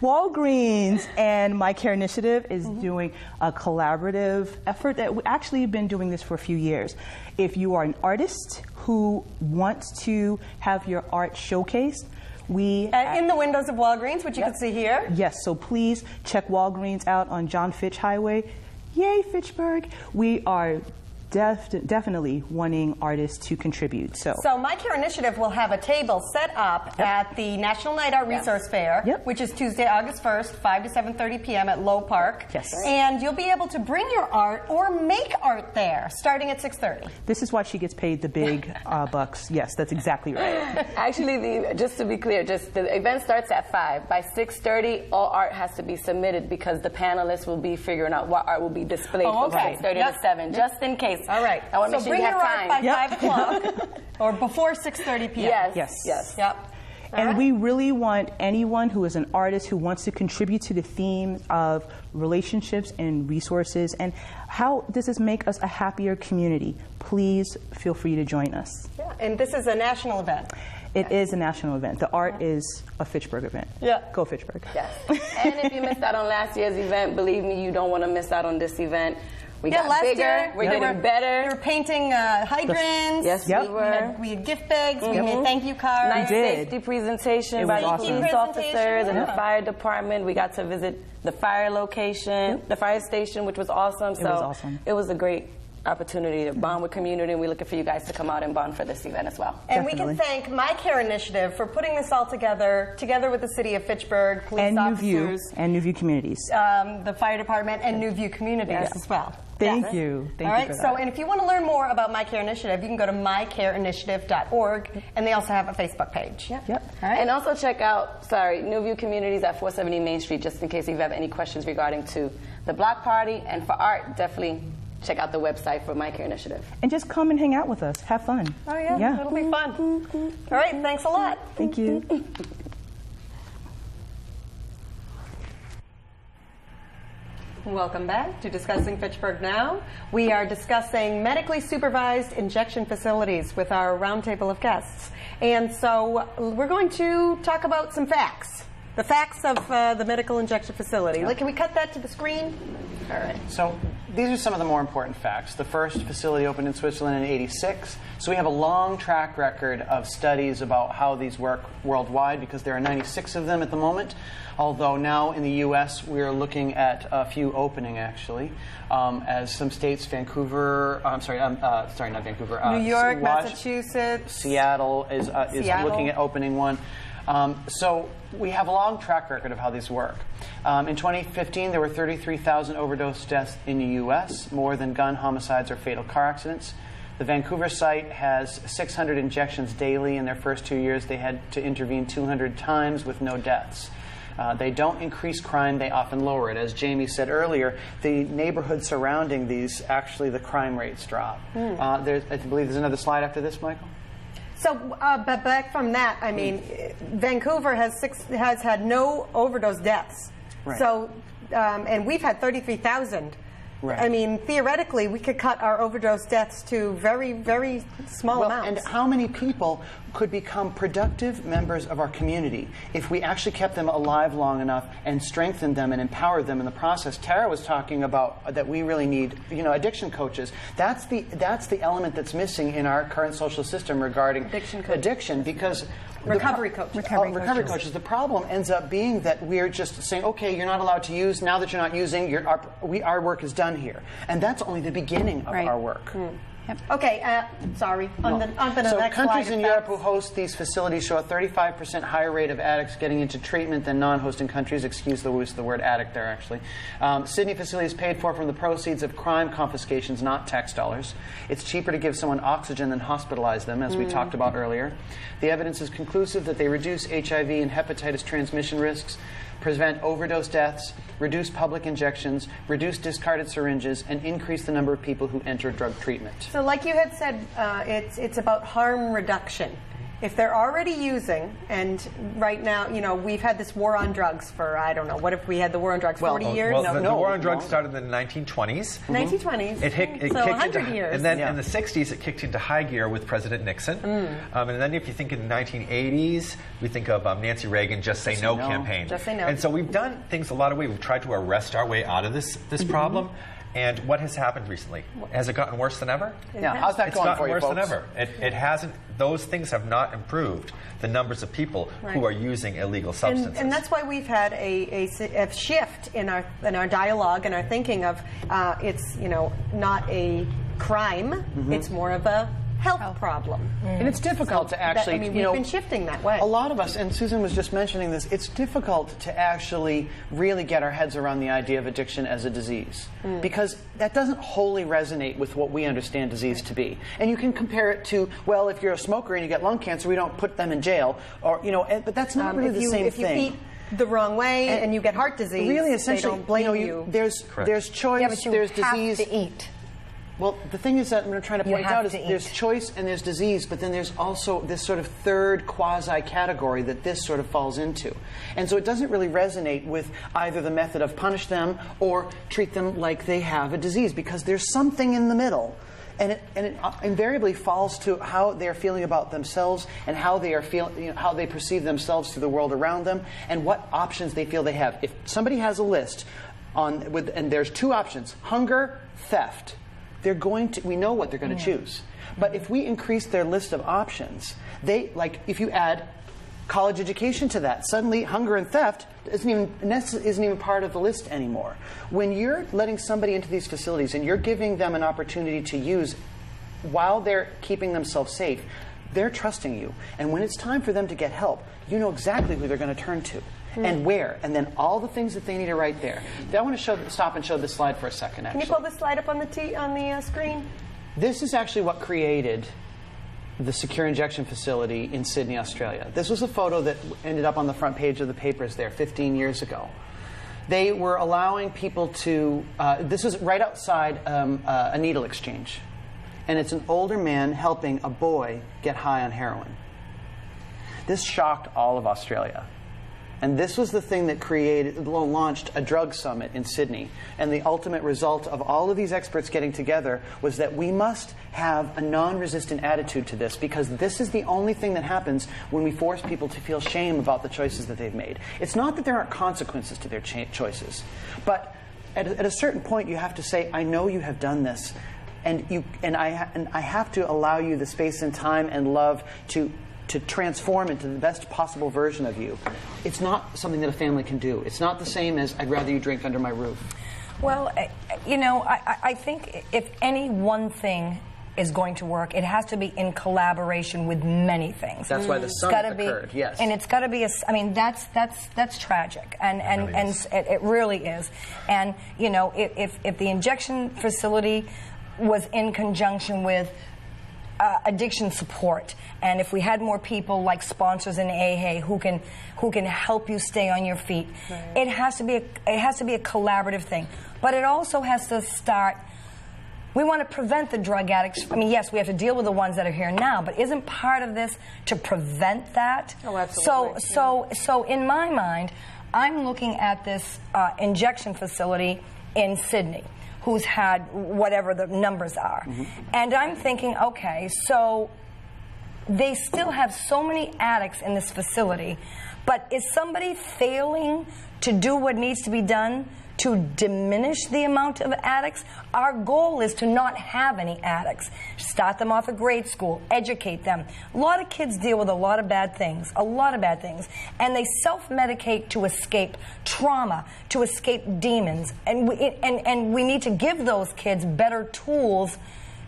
Walgreens and My Care Initiative is doing a collaborative effort that we actually have been doing this for a few years. If you are an artist who wants to have your art showcased, In the windows of Walgreens, which you can see here. Yes, so please check Walgreens out on John Fitch Highway. Yay, Fitchburg. We are definitely wanting artists to contribute. So My Care Initiative will have a table set up at the National Night Out Resource Fair, which is Tuesday, August 1st, 5 to 7:30 p.m. at Low Park. Yes. And you'll be able to bring your art or make art there, starting at 6:30. This is why she gets paid the big bucks. Yes, that's exactly right. Actually, just to be clear, the event starts at 5. By 6:30, all art has to be submitted because the panelists will be figuring out what art will be displayed from 6:30 to 7, just in case. All right. I want to so make sure bring you your have art time. by 5 o'clock or before 6:30 p.m. Yes. Yep. And we really want anyone who is an artist who wants to contribute to the theme of relationships and resources and how does this make us a happier community. Please feel free to join us. Yeah. And this is a national event. It is a national event. The art is a Fitchburg event. Yeah. Go Fitchburg. Yes. And if you missed out on last year's event, believe me, you don't want to miss out on this event. We got last bigger. year, We're getting better. We were painting hydrants. Yes, we were. We had gift bags. We made thank you cards. Nice safety presentation by the awesome. police officers and the Yeah. fire department. We got to visit the fire location, the fire station, which was awesome. It was awesome. It was a great opportunity to bond with community, and we're looking for you guys to come out and bond for this event as well. And we Definitely. can thank My Care Initiative for putting this all together with the city of Fitchburg, police And officers, New View communities. the fire department, and New View communities as well. Thank you. Thank All you right. for So, that. and if you want to learn more about My Care Initiative, you can go to mycareinitiative.org, and they also have a Facebook page. Yep. All right. And also check out, New View Communities at 470 Main Street, just in case if you have any questions regarding to the block party. And for art, definitely check out the website for My Care Initiative. And just come and hang out with us. Have fun. Oh yeah. It'll be fun. All right. Thanks a lot. Thank you. Welcome back to Discussing Fitchburg Now. We are discussing medically supervised injection facilities with our roundtable of guests. And so we're going to talk about some facts. The facts of the medical injection facility. Can we cut that to the screen? All right. So these are some of the more important facts. The first facility opened in Switzerland in '86. So we have a long track record of studies about how these work worldwide because there are 96 of them at the moment. Although now in the U.S. we are looking at a few opening actually, as some states, not Vancouver. New York, Massachusetts. Seattle is Seattle. looking at opening one. So we have a long track record of how these work. In 2015, there were 33,000 overdose deaths in the U.S., more than gun homicides or fatal car accidents. The Vancouver site has 600 injections daily. In their first 2 years, they had to intervene 200 times with no deaths. They don't increase crime, they often lower it. As Jamie said earlier, the neighborhoods surrounding these, actually the crime rates drop. I believe there's another slide after this, Michael? So, but back from that, I mean, Vancouver has had no overdose deaths. Right. So, and we've had 33,000. Right. I mean, theoretically, we could cut our overdose deaths to very, very small amounts. And how many people could become productive members of our community if we actually kept them alive long enough and strengthened them and empowered them in the process? Tara was talking about that we really need, addiction coaches. That's the element that's missing in our current social system regarding addiction because recovery coaches. Recovery coaches. The problem ends up being that we're just saying, okay, you're not allowed to use. Now that you're not using, our work is done here. And that's only the beginning of our work. Yep. Okay, sorry. On the So next countries slide, in Europe who host these facilities show a 35% higher rate of addicts getting into treatment than non-hosting countries. Excuse the use of the word addict there, actually. Sydney facilities paid for from the proceeds of crime confiscations, not tax dollars. It's cheaper to give someone oxygen than hospitalize them, as we talked about earlier. The evidence is conclusive that they reduce HIV and hepatitis transmission risks. prevent overdose deaths, reduce public injections, reduce discarded syringes, and increase the number of people who enter drug treatment. So like you had said, it's about harm reduction. If they're already using, and right now, you know, we've had this war on drugs for, I don't know, what if we had the war on drugs, 40 years? Well, the war on drugs started in the 1920s. 1920s. It so kicked 100 into, years. and then in the 60s, it kicked into high gear with President Nixon. And then if you think in the 1980s, we think of Nancy Reagan Just Say No campaign. Just Say No. And so we've done things a lot of ways. We've tried to arrest our way out of this problem. And what has happened recently? Has it gotten worse than ever? Yeah, how's that going for you, folks? It's gotten worse than ever. It hasn't. Those things have not improved the numbers of people who are using illegal substances. And that's why we've had a shift in our dialogue and our thinking of it's, you know, not a crime. It's more of a health problem. And it's difficult to actually, we've been shifting that way. A lot of us, and Susan was just mentioning this, it's difficult to actually really get our heads around the idea of addiction as a disease. Because that doesn't wholly resonate with what we understand disease to be. And you can compare it to, well, if you're a smoker and you get lung cancer, we don't put them in jail. Or, you know, but that's not really the same thing. If you eat the wrong way and you get heart disease, really, essentially, they don't blame you. There's choice, Yeah, but you there's have disease. to eat. Well, the thing is that I'm trying to point out is to eat. there's choice and there's disease, but then there's also this sort of third quasi-category that this sort of falls into. And so it doesn't really resonate with either the method of punish them or treat them like they have a disease, because there's something in the middle. And it invariably falls to how they're feeling about themselves and how they are how they perceive themselves through the world around them and what options they feel they have. If somebody has a list and there's two options, hunger, theft, we know what they're going to choose. But if we increase their list of options, if you add college education to that, suddenly hunger and theft isn't even part of the list anymore. When you're letting somebody into these facilities and you're giving them an opportunity to use while they're keeping themselves safe, they're trusting you. And when it's time for them to get help, you know exactly who they're going to turn to. And where, and then all the things that they need are right there. I want to stop and show this slide for a second, actually. Can you pull this slide up on the screen? This is actually what created the secure injection facility in Sydney, Australia. This was a photo that ended up on the front page of the papers there 15 years ago. They were allowing people to, this was right outside a needle exchange. And it's an older man helping a boy get high on heroin. This shocked all of Australia. And this was the thing that launched a drug summit in Sydney. And the ultimate result of all of these experts getting together was that we must have a non-resistant attitude to this, because this is the only thing that happens when we force people to feel shame about the choices that they've made. It's not that there aren't consequences to their choices, but at a certain point you have to say, I know you have done this, and I have to allow you the space and time and love to transform into the best possible version of you. It's not something that a family can do. It's not the same as I'd rather you drink under my roof. Well, you know, I think if any one thing is going to work, it has to be in collaboration with many things. That's why the summit occurred, yes. And it's got to be I mean, that's tragic, and it really is. And you know, if the injection facility was in conjunction with addiction support, and if we had more people like sponsors in AA who can help you stay on your feet, it has to be a collaborative thing. But it also has to start. We want to prevent the drug addicts. I mean, yes, we have to deal with the ones that are here now, but isn't part of this to prevent that? Oh, absolutely. So in my mind, I'm looking at this injection facility in Sydney, who's had whatever the numbers are. And I'm thinking, okay, so they still have so many addicts in this facility, but is somebody failing to do what needs to be done to diminish the amount of addicts? Our goal is to not have any addicts. Start them off at grade school, educate them. A lot of kids deal with a lot of bad things, and they self-medicate to escape trauma, to escape demons, and we need to give those kids better tools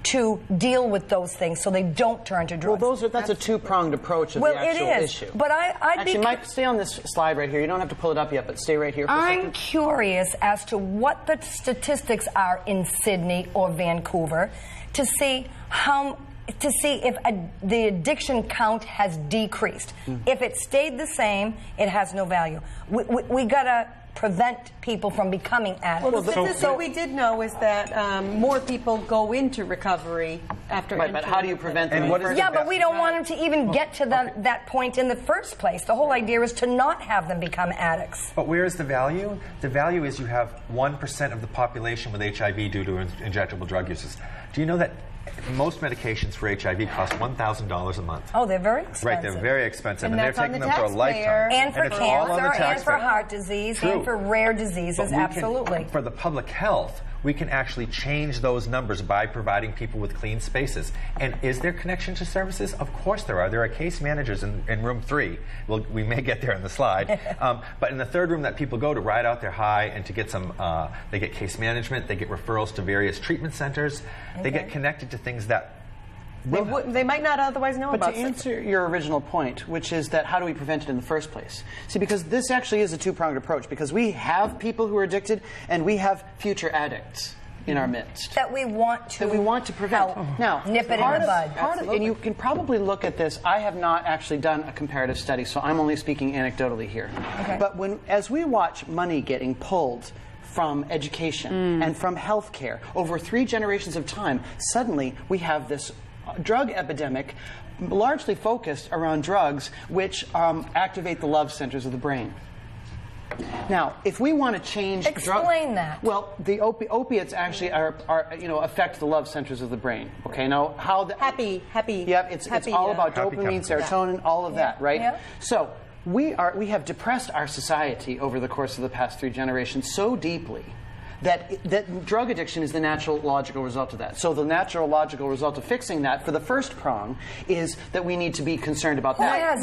to deal with those things so they don't turn to drugs. Well, that's a two-pronged approach of the actual issue. But Actually, Mike, stay on this slide right here. You don't have to pull it up yet, but stay right here for a second. I'm curious as to what the statistics are in Sydney or Vancouver to see how to see if the addiction count has decreased. If it stayed the same, it has no value. We gotta prevent people from becoming addicts. Well, the statistic we did know is that more people go into recovery after Right, but how do you prevent them? Yeah, but we don't want them to even get to that point in the first place. The whole idea is to not have them become addicts. But where is the value? The value is you have 1% of the population with HIV due to injectable drug uses. Do you know that most medications for HIV cost $1,000 a month? Oh, they're very expensive. Right, they're very expensive, and they're that's on taking the them for a lifetime. And for it's all on the cancer, and for taxpayer. heart disease, True. and for rare diseases, But we can- absolutely. for the public health, we can actually change those numbers by providing people with clean spaces. And is there connection to services? Of course there are. There are case managers in room 3. We may get there in the slide. But in the third room that people go to ride out their high and to get some, they get case management, they get referrals to various treatment centers, they get connected to things that They might not otherwise know But about to answer your original point, which is that how do we prevent it in the first place? See, because this actually is a two-pronged approach, because we have people who are addicted and we have future addicts in our midst. That we want to prevent. help Now, nip it in the bud. And you can probably look at this. I have not actually done a comparative study, so I'm only speaking anecdotally here. Okay. But as we watch money getting pulled from education and from healthcare over 3 generations of time, suddenly we have this drug epidemic largely focused around drugs which activate the love centers of the brain. Now, if we want to change Explain that. Well, the opiates actually are affect the love centers of the brain. Okay, now how the happy. Yep, it's all about Happy dopamine, chemicals. serotonin, all of that, right? Yeah. So we have depressed our society over the course of the past 3 generations so deeply that drug addiction is the natural logical result of that. So the natural logical result of fixing that for the first prong is that we need to be concerned about that.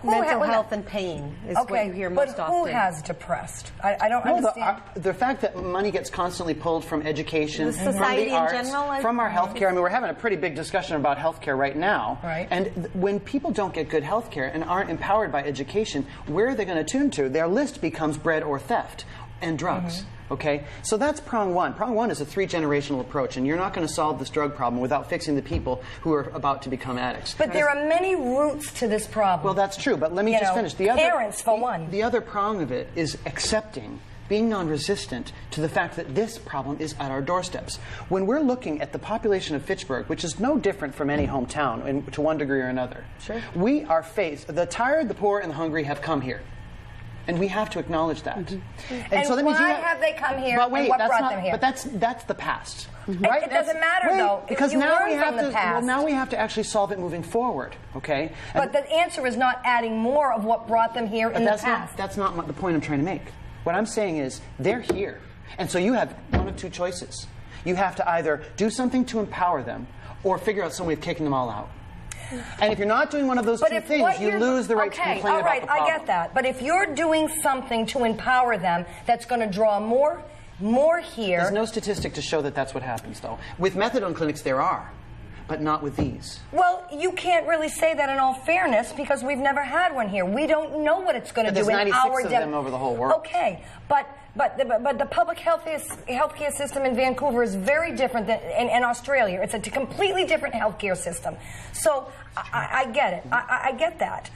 Mental health and pain is what you hear most often. Who has depressed? I don't understand. The fact that money gets constantly pulled from education, The society from the arts, in general, from our healthcare. I mean, we're having a pretty big discussion about healthcare right now. Right. And when people don't get good healthcare and aren't empowered by education, where are they going to tune to? Their list becomes bread or theft and drugs. Okay, so that's prong 1. Prong 1 is a 3-generational approach, and you're not going to solve this drug problem without fixing the people who are about to become addicts. But there are many roots to this problem. Well, that's true, but let me just finish. Parents, for one. The other prong of it is accepting, being non-resistant to the fact that this problem is at our doorsteps. When we're looking at the population of Fitchburg, which is no different from any hometown to one degree or another, we are faced, the tired, the poor, and the hungry have come here. And we have to acknowledge that. And so that means have they come here? But wait, and what that's brought not, them here? But that's the past. Right? It doesn't matter though. Because you now learn we have from the past. Well, now we have to actually solve it moving forward. Okay. But the answer is not adding more of what brought them here in the past. That's not the point I'm trying to make. What I'm saying is they're here, and so you have one of 2 choices. You have to either do something to empower them, or figure out some way of kicking them all out. And if you're not doing one of those 2 things, you lose the right to complain about the problem. I get that. But if you're doing something to empower them that's going to draw more here... There's no statistic to show that that's what happens, though. With methadone clinics, there are, but not with these. Well, you can't really say that in all fairness because we've never had one here. We don't know what it's going to do in our... There's 96 of them over the whole world. Okay, but the public healthcare system in Vancouver is very different than in Australia. It's a completely different healthcare system. So I get it. I get that.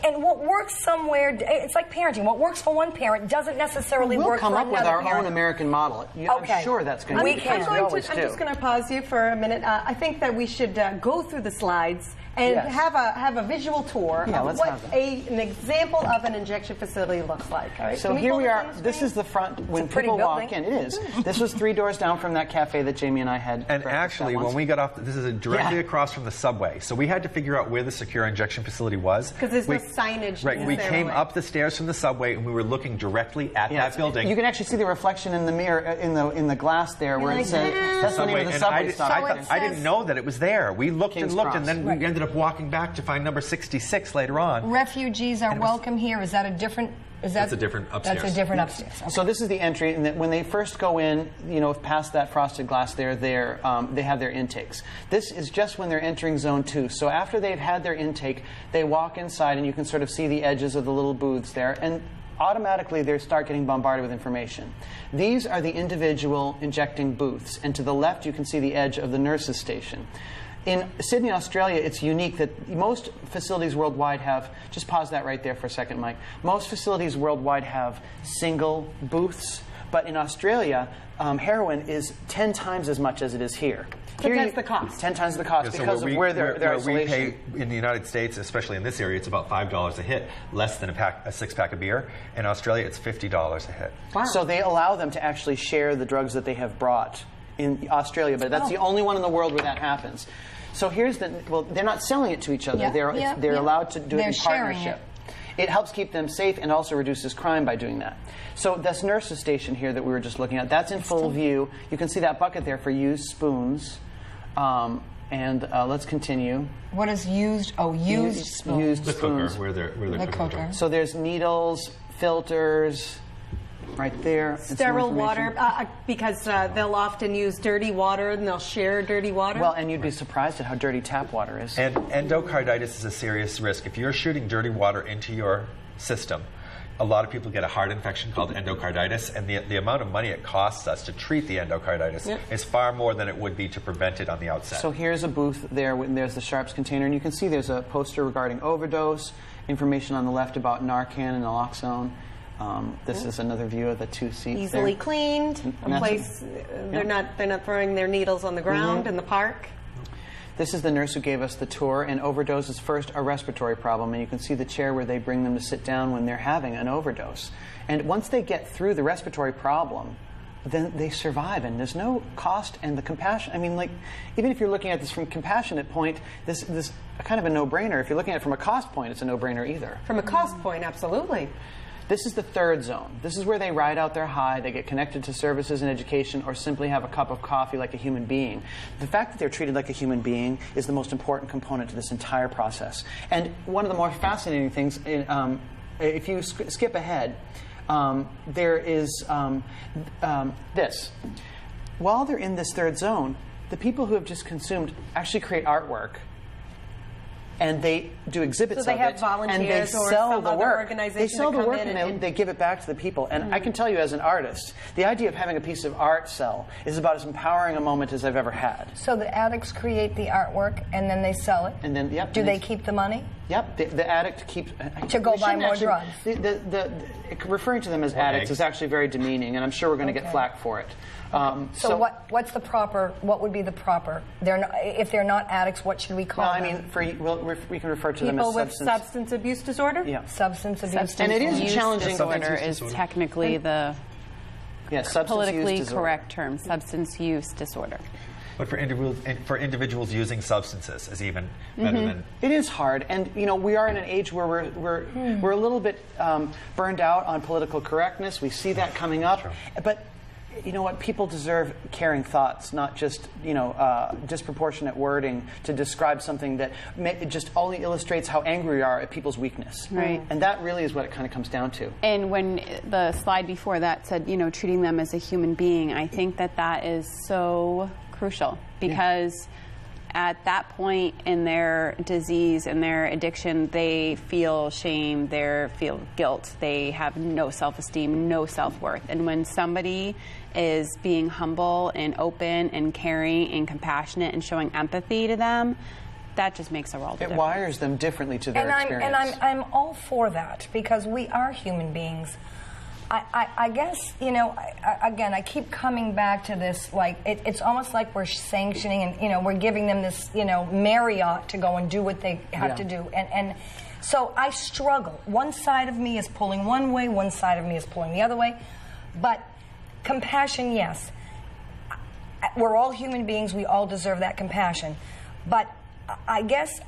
And what works somewhere, it's like parenting. What works for one parent doesn't necessarily work for another parent. We'll come up with our own American model. I'm sure that's going to be the case. I'm just going to pause you for a minute. I think that we should go through the slides and have a visual tour of what an example of an injection facility looks like. All right? So here we are. This is the front when people walk in. It is. This was 3 doors down from that cafe that Jamie and I had. And actually, when we got off, this is directly across from the subway. So we had to figure out where the secure injection facility was. Because there's no signage. Right. We came up the stairs from the subway, and we were looking directly at that building. You can actually see the reflection in the mirror, in the glass there, where it says that's the name of the subway stop. I didn't know that it was there. We looked and looked, and then we ended up walking back to find number 66 later on. Refugees are welcome here. Is that a different? That's a different upstairs. That's a different upstairs. Okay. So this is the entry, and when they first go in, past that frosted glass there, they have their intakes. This is just when they're entering zone 2. So after they've had their intake, they walk inside, and you can sort of see the edges of the little booths there, and automatically they start getting bombarded with information. These are the individual injecting booths, and to the left you can see the edge of the nurse's station. In Sydney, Australia, it's unique that most facilities worldwide have, just pause that right there for a second, Mike. Most facilities worldwide have single booths, but in Australia, heroin is 10 times as much as it is here. 10 times the cost. 10 times the cost because of where their isolation. We pay in the United States, especially in this area, it's about $5 a hit, less than a 6-pack of beer. In Australia, it's $50 a hit. Wow. So they allow them to actually share the drugs that they have brought in Australia, but that's the only one in the world where that happens. So here's the, well, they're not selling it to each other. They're allowed to do it in partnership. It helps keep them safe and also reduces crime by doing that. So this nurse's station here that we were just looking at, that's in full view. You can see that bucket there for used spoons. Let's continue. What is used? Oh, used spoons. Used the spoons. Cooker, where they're cooker. So there's needles, filters, right there. Sterile water, because they'll often use dirty water and they'll share dirty water. Well, and you'd be surprised at how dirty tap water is. And endocarditis is a serious risk. If you're shooting dirty water into your system, a lot of people get a heart infection called endocarditis, and the amount of money it costs us to treat the endocarditis is far more than it would be to prevent it on the outset. So here's a booth there, and there's the Sharps container, and you can see there's a poster regarding overdose, information on the left about Narcan and naloxone. This is another view of the 2 seats. Easily there. cleaned. A place they're not throwing their needles on the ground in the park. This is the nurse who gave us the tour, and overdose is first a respiratory problem, and you can see the chair where they bring them to sit down when they're having an overdose. And once they get through the respiratory problem, then they survive, and there's no cost and the compassion. I mean, like, even if you're looking at this from a compassionate point, this is kind of a no-brainer. If you're looking at it from a cost point, it's a no-brainer either. From a cost point, absolutely. This is the third zone. This is where they ride out their high, they get connected to services and education, or simply have a cup of coffee like a human being. The fact that they're treated like a human being is the most important component to this entire process. And one of the more fascinating things, if you skip ahead, there is this. While they're in this third zone, the people who have just consumed actually create artwork. And they do exhibits so they of have it, volunteers and they or sell some the other work. organization They sell to the come work, in and they give it back to the people. And I can tell you, as an artist, the idea of having a piece of art sell is about as empowering a moment as I've ever had. So the addicts create the artwork, and then they sell it? And then, yep. Do they keep the money? Yep. The addict keeps... To go buy more drugs. Referring to them as addicts is actually very demeaning, and I'm sure we're going to get flack for it. So what's the proper? What would be the proper? If they're not addicts, what should we call them? I mean, we can refer to them people as with substance abuse disorder. Yeah, substance abuse. And it is use challenging. Disorder is technically the politically correct term. Substance use disorder. But for individuals using substances is even better than... It is hard, and we are in an age where we're a little bit burned out on political correctness. We see that coming up, but you know what? People deserve caring thoughts, not just disproportionate wording to describe something that just only illustrates how angry we are at people's weakness. Right. And that really is what it kind of comes down to. And when the slide before that said, treating them as a human being, I think that is so crucial, because at that point in their disease and their addiction, they feel shame, they feel guilt, they have no self-esteem, no self-worth. And when somebody is being humble and open and caring and compassionate and showing empathy to them, that just makes a world of difference. It wires them differently to their experience. And I'm all for that, because we are human beings. I guess, again, I keep coming back to this, like, it's almost like we're sanctioning and, we're giving them this, Marriott to go and do what they have to do. And so I struggle. One side of me is pulling one way, one side of me is pulling the other way. But compassion, yes. We're all human beings. We all deserve that compassion. But I guess,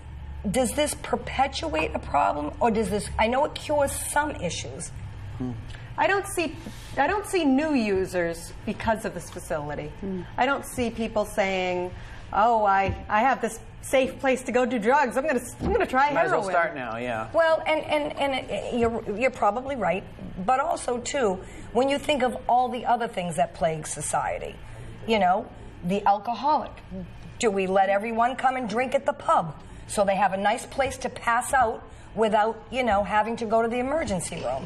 does this perpetuate a problem, or does this, I know it cures some issues. I don't see new users because of this facility. I don't see people saying, "Oh, I have this safe place to go do drugs. I'm gonna try heroin." Might as well start now, yeah. Well, and you're probably right, but also too, when you think of all the other things that plague society, the alcoholic. Do we let everyone come and drink at the pub so they have a nice place to pass out without, you know, having to go to the emergency room.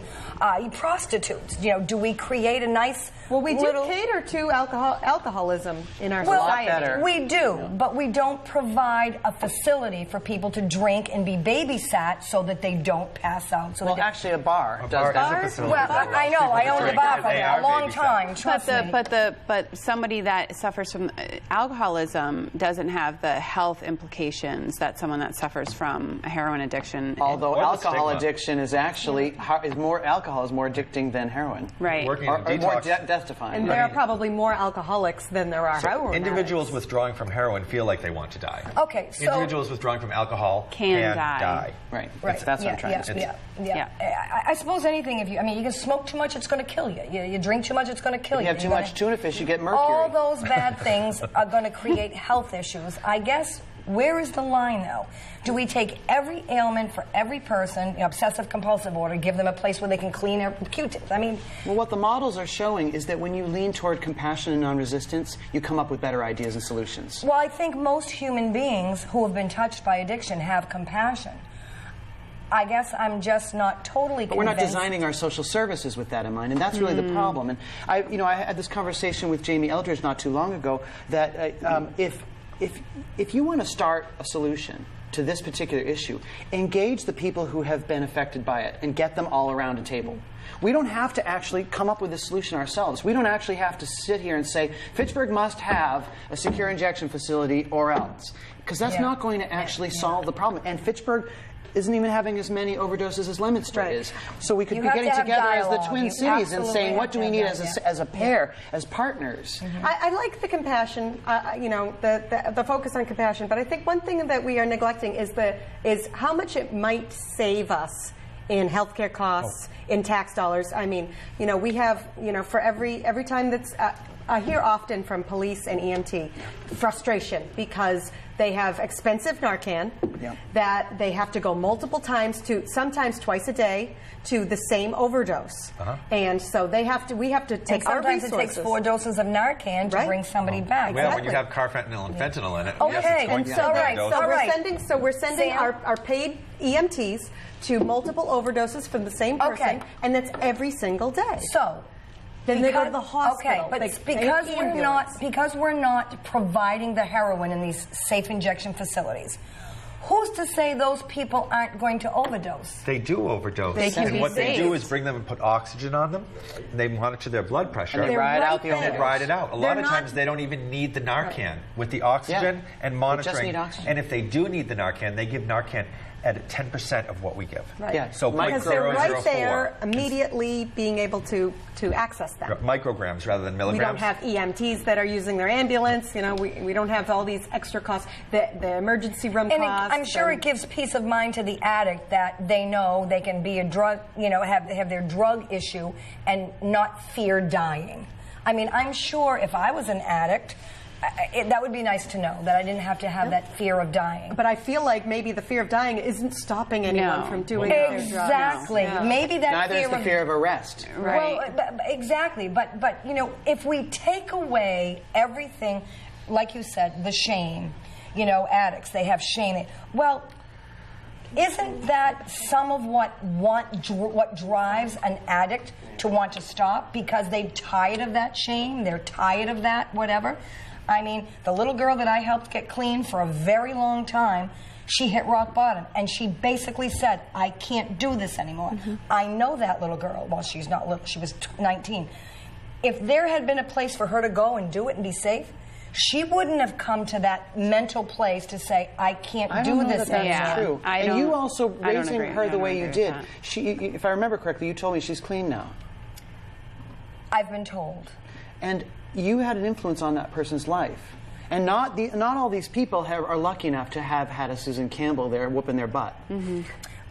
Prostitutes, you know, do we create a nice Well, we do little... cater to alcoholism in our Well, society. better. we do, but we don't provide a facility for people to drink and be babysat so that they don't pass out. So Well, that actually, a bar does bar is a that. facility. well, I know. I owned a bar for They a are long babysat. time. Trust me. But somebody that suffers from alcoholism doesn't have the health implications that someone that suffers from a heroin addiction. Although Or the alcohol stigma. addiction is actually alcohol is more addicting than heroin. Right. Working Or in more detox. death-defying. And there are probably more alcoholics than there are heroin Individuals addicts. withdrawing from heroin feel like they want to die. Okay, so... Individuals withdrawing from alcohol Can die. die. Right. Right. That's what I'm trying to say. Yeah. I suppose anything, if you, I mean, you can smoke too much, it's going to kill you. You drink too much, it's going to kill If you. you have too You're much tuna fish, you get mercury. All those bad things are going to create health issues. I guess, where is the line, though? Do we take every ailment for every person, you know, obsessive compulsive order, give them a place where they can clean their Q-tips? I mean... Well, what the models are showing is that when you lean toward compassion and non-resistance, you come up with better ideas and solutions. Well, I think most human beings who have been touched by addiction have compassion. I guess I'm just not totally But we're not convinced. designing our social services with that in mind, and that's really the problem. And I had this conversation with Jamie Eldridge not too long ago that if you want to start a solution to this particular issue, engage the people who have been affected by it and get them all around a table. We don't have to actually come up with a solution ourselves. We don't actually have to sit here and say, Fitchburg must have a secure injection facility or else. Because that's not going to actually solve the problem. And Fitchburg isn't even having as many overdoses as Lemonster is. So we could You be have getting to have together as the dialogue. Twin You Cities and absolutely saying, what have do to we have need that, as a pair, as partners? I like the compassion, you know, the focus on compassion. But I think one thing that we are neglecting is how much it might save us in healthcare costs, in tax dollars. I mean, you know, we have, you know, for every time that's I hear often from police and EMT frustration because they have expensive Narcan that they have to go multiple times to, sometimes twice a day, to the same overdose. And so we have to take our Sometimes resources. it takes 4 doses of Narcan to bring somebody back. Well, when you have carfentanil and fentanyl in it, Okay, yes, it's going and to so- be all right, overdose. so So right. we're sending Sam? our paid EMTs to multiple overdoses from the same person, Okay. and that's every single day. So, Then they go to the hospital. Okay, but They take ambulance. because we're not providing the heroin in these safe injection facilities, who's to say those people aren't going to overdose? They do overdose. They can and be what they do saved. is bring them and put oxygen on them, and they monitor their blood pressure. And they ride out the right and they there. ride it out. A lot They're of not- times they don't even need the Narcan with the oxygen and monitoring. need oxygen. And if they do need the Narcan, they give Narcan at 10% of what we give. Right. Yeah. So Because they're right 0.004. there immediately being able to access them. Micrograms rather than We milligrams. don't have EMTs that are using their ambulance. You know, we don't have all these extra costs. The emergency room And costs. I'm sure it gives peace of mind to the addict that they know they can be a drug, you know, have their drug issue and not fear dying. I mean, I'm sure if I was an addict, that would be nice to know that I didn't have to have that fear of dying. But I feel like maybe the fear of dying isn't stopping anyone No. from doing their drugs. Exactly. No. Maybe that Neither is the fear of arrest. Right. Well, exactly. But you know, if we take away everything, like you said, the shame, you know, addicts, they have shame. Well, isn't that some of what drives an addict to want to stop? Because they're tired of that shame, they're tired of that whatever. I mean, the little girl that I helped get clean for a very long time, she hit rock bottom, and she basically said, I can't do this anymore. I know that little girl. Well, she's not little, she was 19. If there had been a place for her to go and do it and be safe, she wouldn't have come to that mental place to say, I can't I do don't know this that that's anymore. true. I And you don't- also I don't raising agree. her I the don't way you agree did. with that. She, if I remember correctly, you told me she's clean now. I've been told. And you had an influence on that person's life. And not all these people are lucky enough to have had a Susan Campbell there whooping their butt.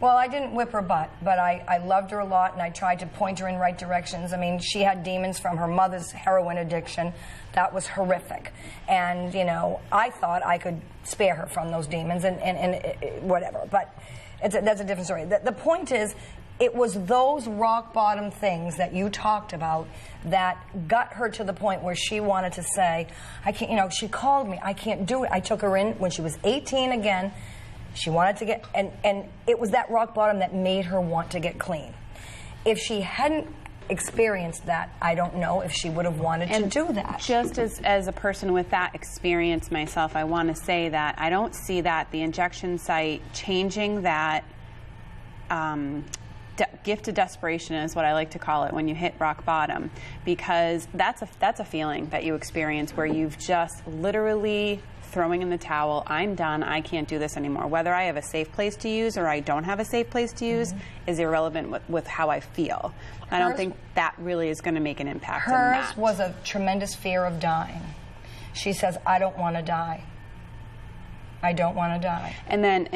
Well, I didn't whip her butt, but I loved her a lot, and I tried to point her in right directions. I mean, she had demons from her mother's heroin addiction. That was horrific. And, you know, I thought I could spare her from those demons and whatever. But that's a different story. The point is, it was those rock bottom things that you talked about that got her to the point where she wanted to say, I can't, you know, she called me, I can't do it. I took her in when she was 18 again. She wanted to get, and it was that rock bottom that made her want to get clean. If she hadn't experienced that, I don't know if she would have wanted to do that. Just as a person with that experience myself, I want to say that I don't see that the injection site changing that gift of desperation is what I like to call it when you hit rock bottom, because that's a feeling that you experience where you've just literally throwing in the towel. I'm done. I can't do this anymore. Whether I have a safe place to use or I don't have a safe place to use is irrelevant with how I feel. I don't think that really is going to make an impact on that. Hers was a tremendous fear of dying. She says, I don't want to die. I don't want to die. And then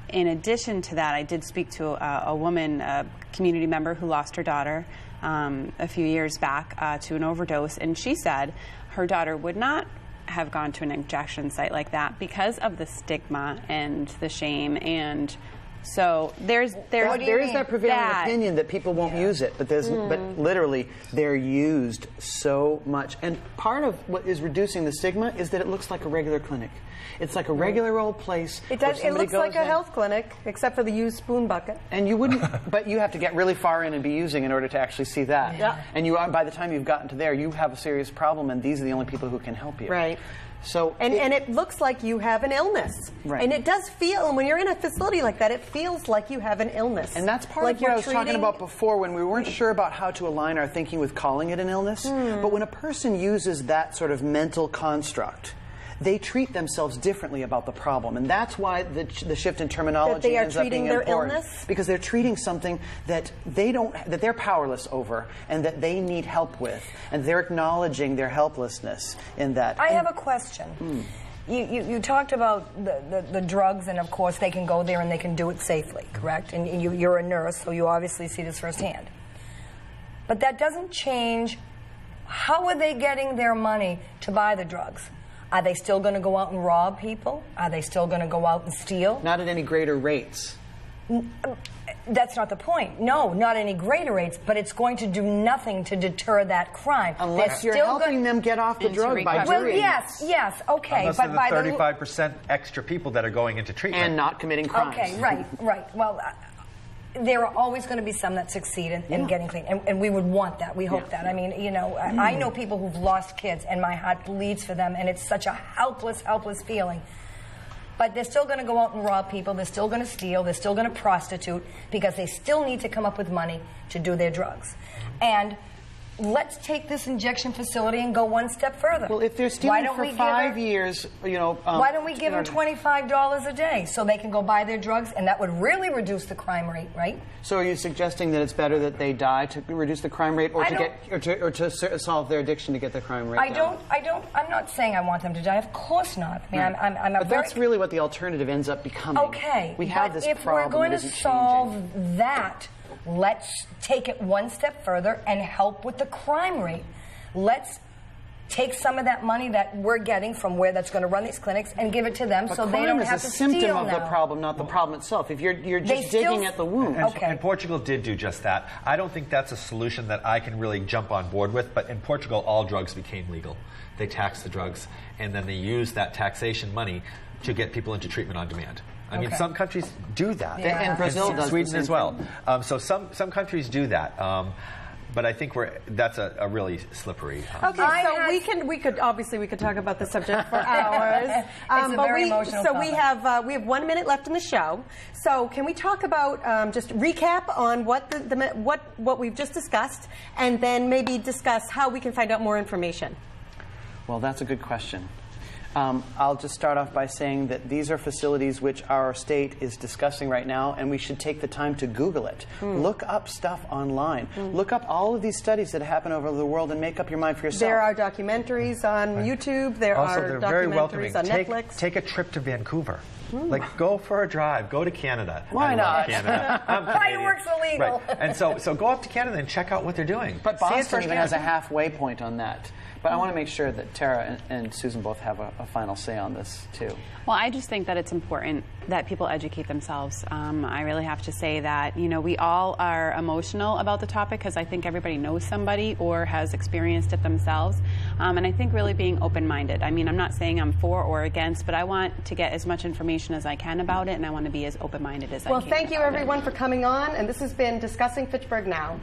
in addition to that, I did speak to a woman, a community member who lost her daughter a few years back to an overdose, and she said her daughter would not have gone to an injection site like that because of the stigma and the shame. And so there is that prevailing opinion that people won't use it, but but literally they're used so much. And part of what is reducing the stigma is that it looks like a regular clinic. It's like a regular old place. It does. It looks like a health clinic, except for the used spoon bucket. And you wouldn't, but you have to get really far in and be using in order to actually see that. Yeah. And you are, by the time you've gotten to there, you have a serious problem, and these are the only people who can help you. Right. So and it looks like you have an illness. Right. And it does feel, and when you're in a facility like that, it feels like you have an illness. And that's part of what I was talking about before when we weren't sure about how to align our thinking with calling it an illness. But when a person uses that sort of mental construct, they treat themselves differently about the problem, and that's why the shift in terminology ends up being important. Because they're treating something that they're powerless over, and that they need help with, and they're acknowledging their helplessness in that. I have a question. You talked about the drugs, and of course they can go there and they can do it safely, correct? And you're a nurse, so you obviously see this firsthand. But that doesn't change. How are they getting their money to buy the drugs? Are they still going to go out and rob people? Are they still going to go out and steal? Not at any greater rates. That's not the point. No, not any greater rates, but it's going to do nothing to deter that crime. Unless you're helping them get off the drug by well, yes, okay. Unless but by the 35% extra people that are going into treatment. And not committing crimes. Okay, right. Well, there are always going to be some that succeed in getting clean, and we would want that. We hope that. I mean, I know people who've lost kids, and my heart bleeds for them, and it's such a helpless, helpless feeling. But they're still going to go out and rob people. They're still going to steal. They're still going to prostitute because they still need to come up with money to do their drugs. And let's take this injection facility and go one step further. Well, if they're stealing for 5 years, why don't we give them $25 a day so they can go buy their drugs, and that would really reduce the crime rate, right? So are you suggesting that it's better that they die to reduce the crime rate, or to solve their addiction to get the crime rate down? I'm not saying I want them to die. Of course not. I mean, but that's really what the alternative ends up becoming. Okay. We have this if problem. We're going to solve that, let's take it one step further and help with the crime rate. Let's take some of that money that we're getting from where that's going to run these clinics and give it to them so they don't have to steal now. Crime is a symptom of the problem, not the problem itself. If you're just digging at the wound. And Portugal did do just that. I don't think that's a solution that I can really jump on board with, but in Portugal, all drugs became legal. They taxed the drugs, and then they used that taxation money to get people into treatment on demand. I mean, some countries do that. Yeah. And Brazil does Sweden as well. So some countries do that. But I think that's a really slippery. Okay, so we could obviously talk about the subject for hours. It's a very emotional topic. We have 1 minute left in the show. So can we talk about just recap on what we've just discussed, and then maybe discuss how we can find out more information? Well, that's a good question. I'll just start off by saying that these are facilities which our state is discussing right now, and we should take the time to Google it. Look up stuff online. Look up all of these studies that happen over the world and make up your mind for yourself. There are documentaries on YouTube. There are documentaries on Netflix. Take a trip to Vancouver. Like, go for a drive. Go to Canada. Why not? Canada. Fireworks illegal. Right. And so go up to Canada and check out what they're doing. But Boston even has a halfway point on that. But I want to make sure that Tara and Susan both have a final say on this, too. Well, I just think that it's important that people educate themselves. I really have to say that, we all are emotional about the topic because I think everybody knows somebody or has experienced it themselves. And I think really being open-minded. I mean, I'm not saying I'm for or against, but I want to get as much information information as I can about it, and I want to be as open-minded as I can. Well, thank you, everyone, for coming on. And this has been Discussing Fitchburg Now.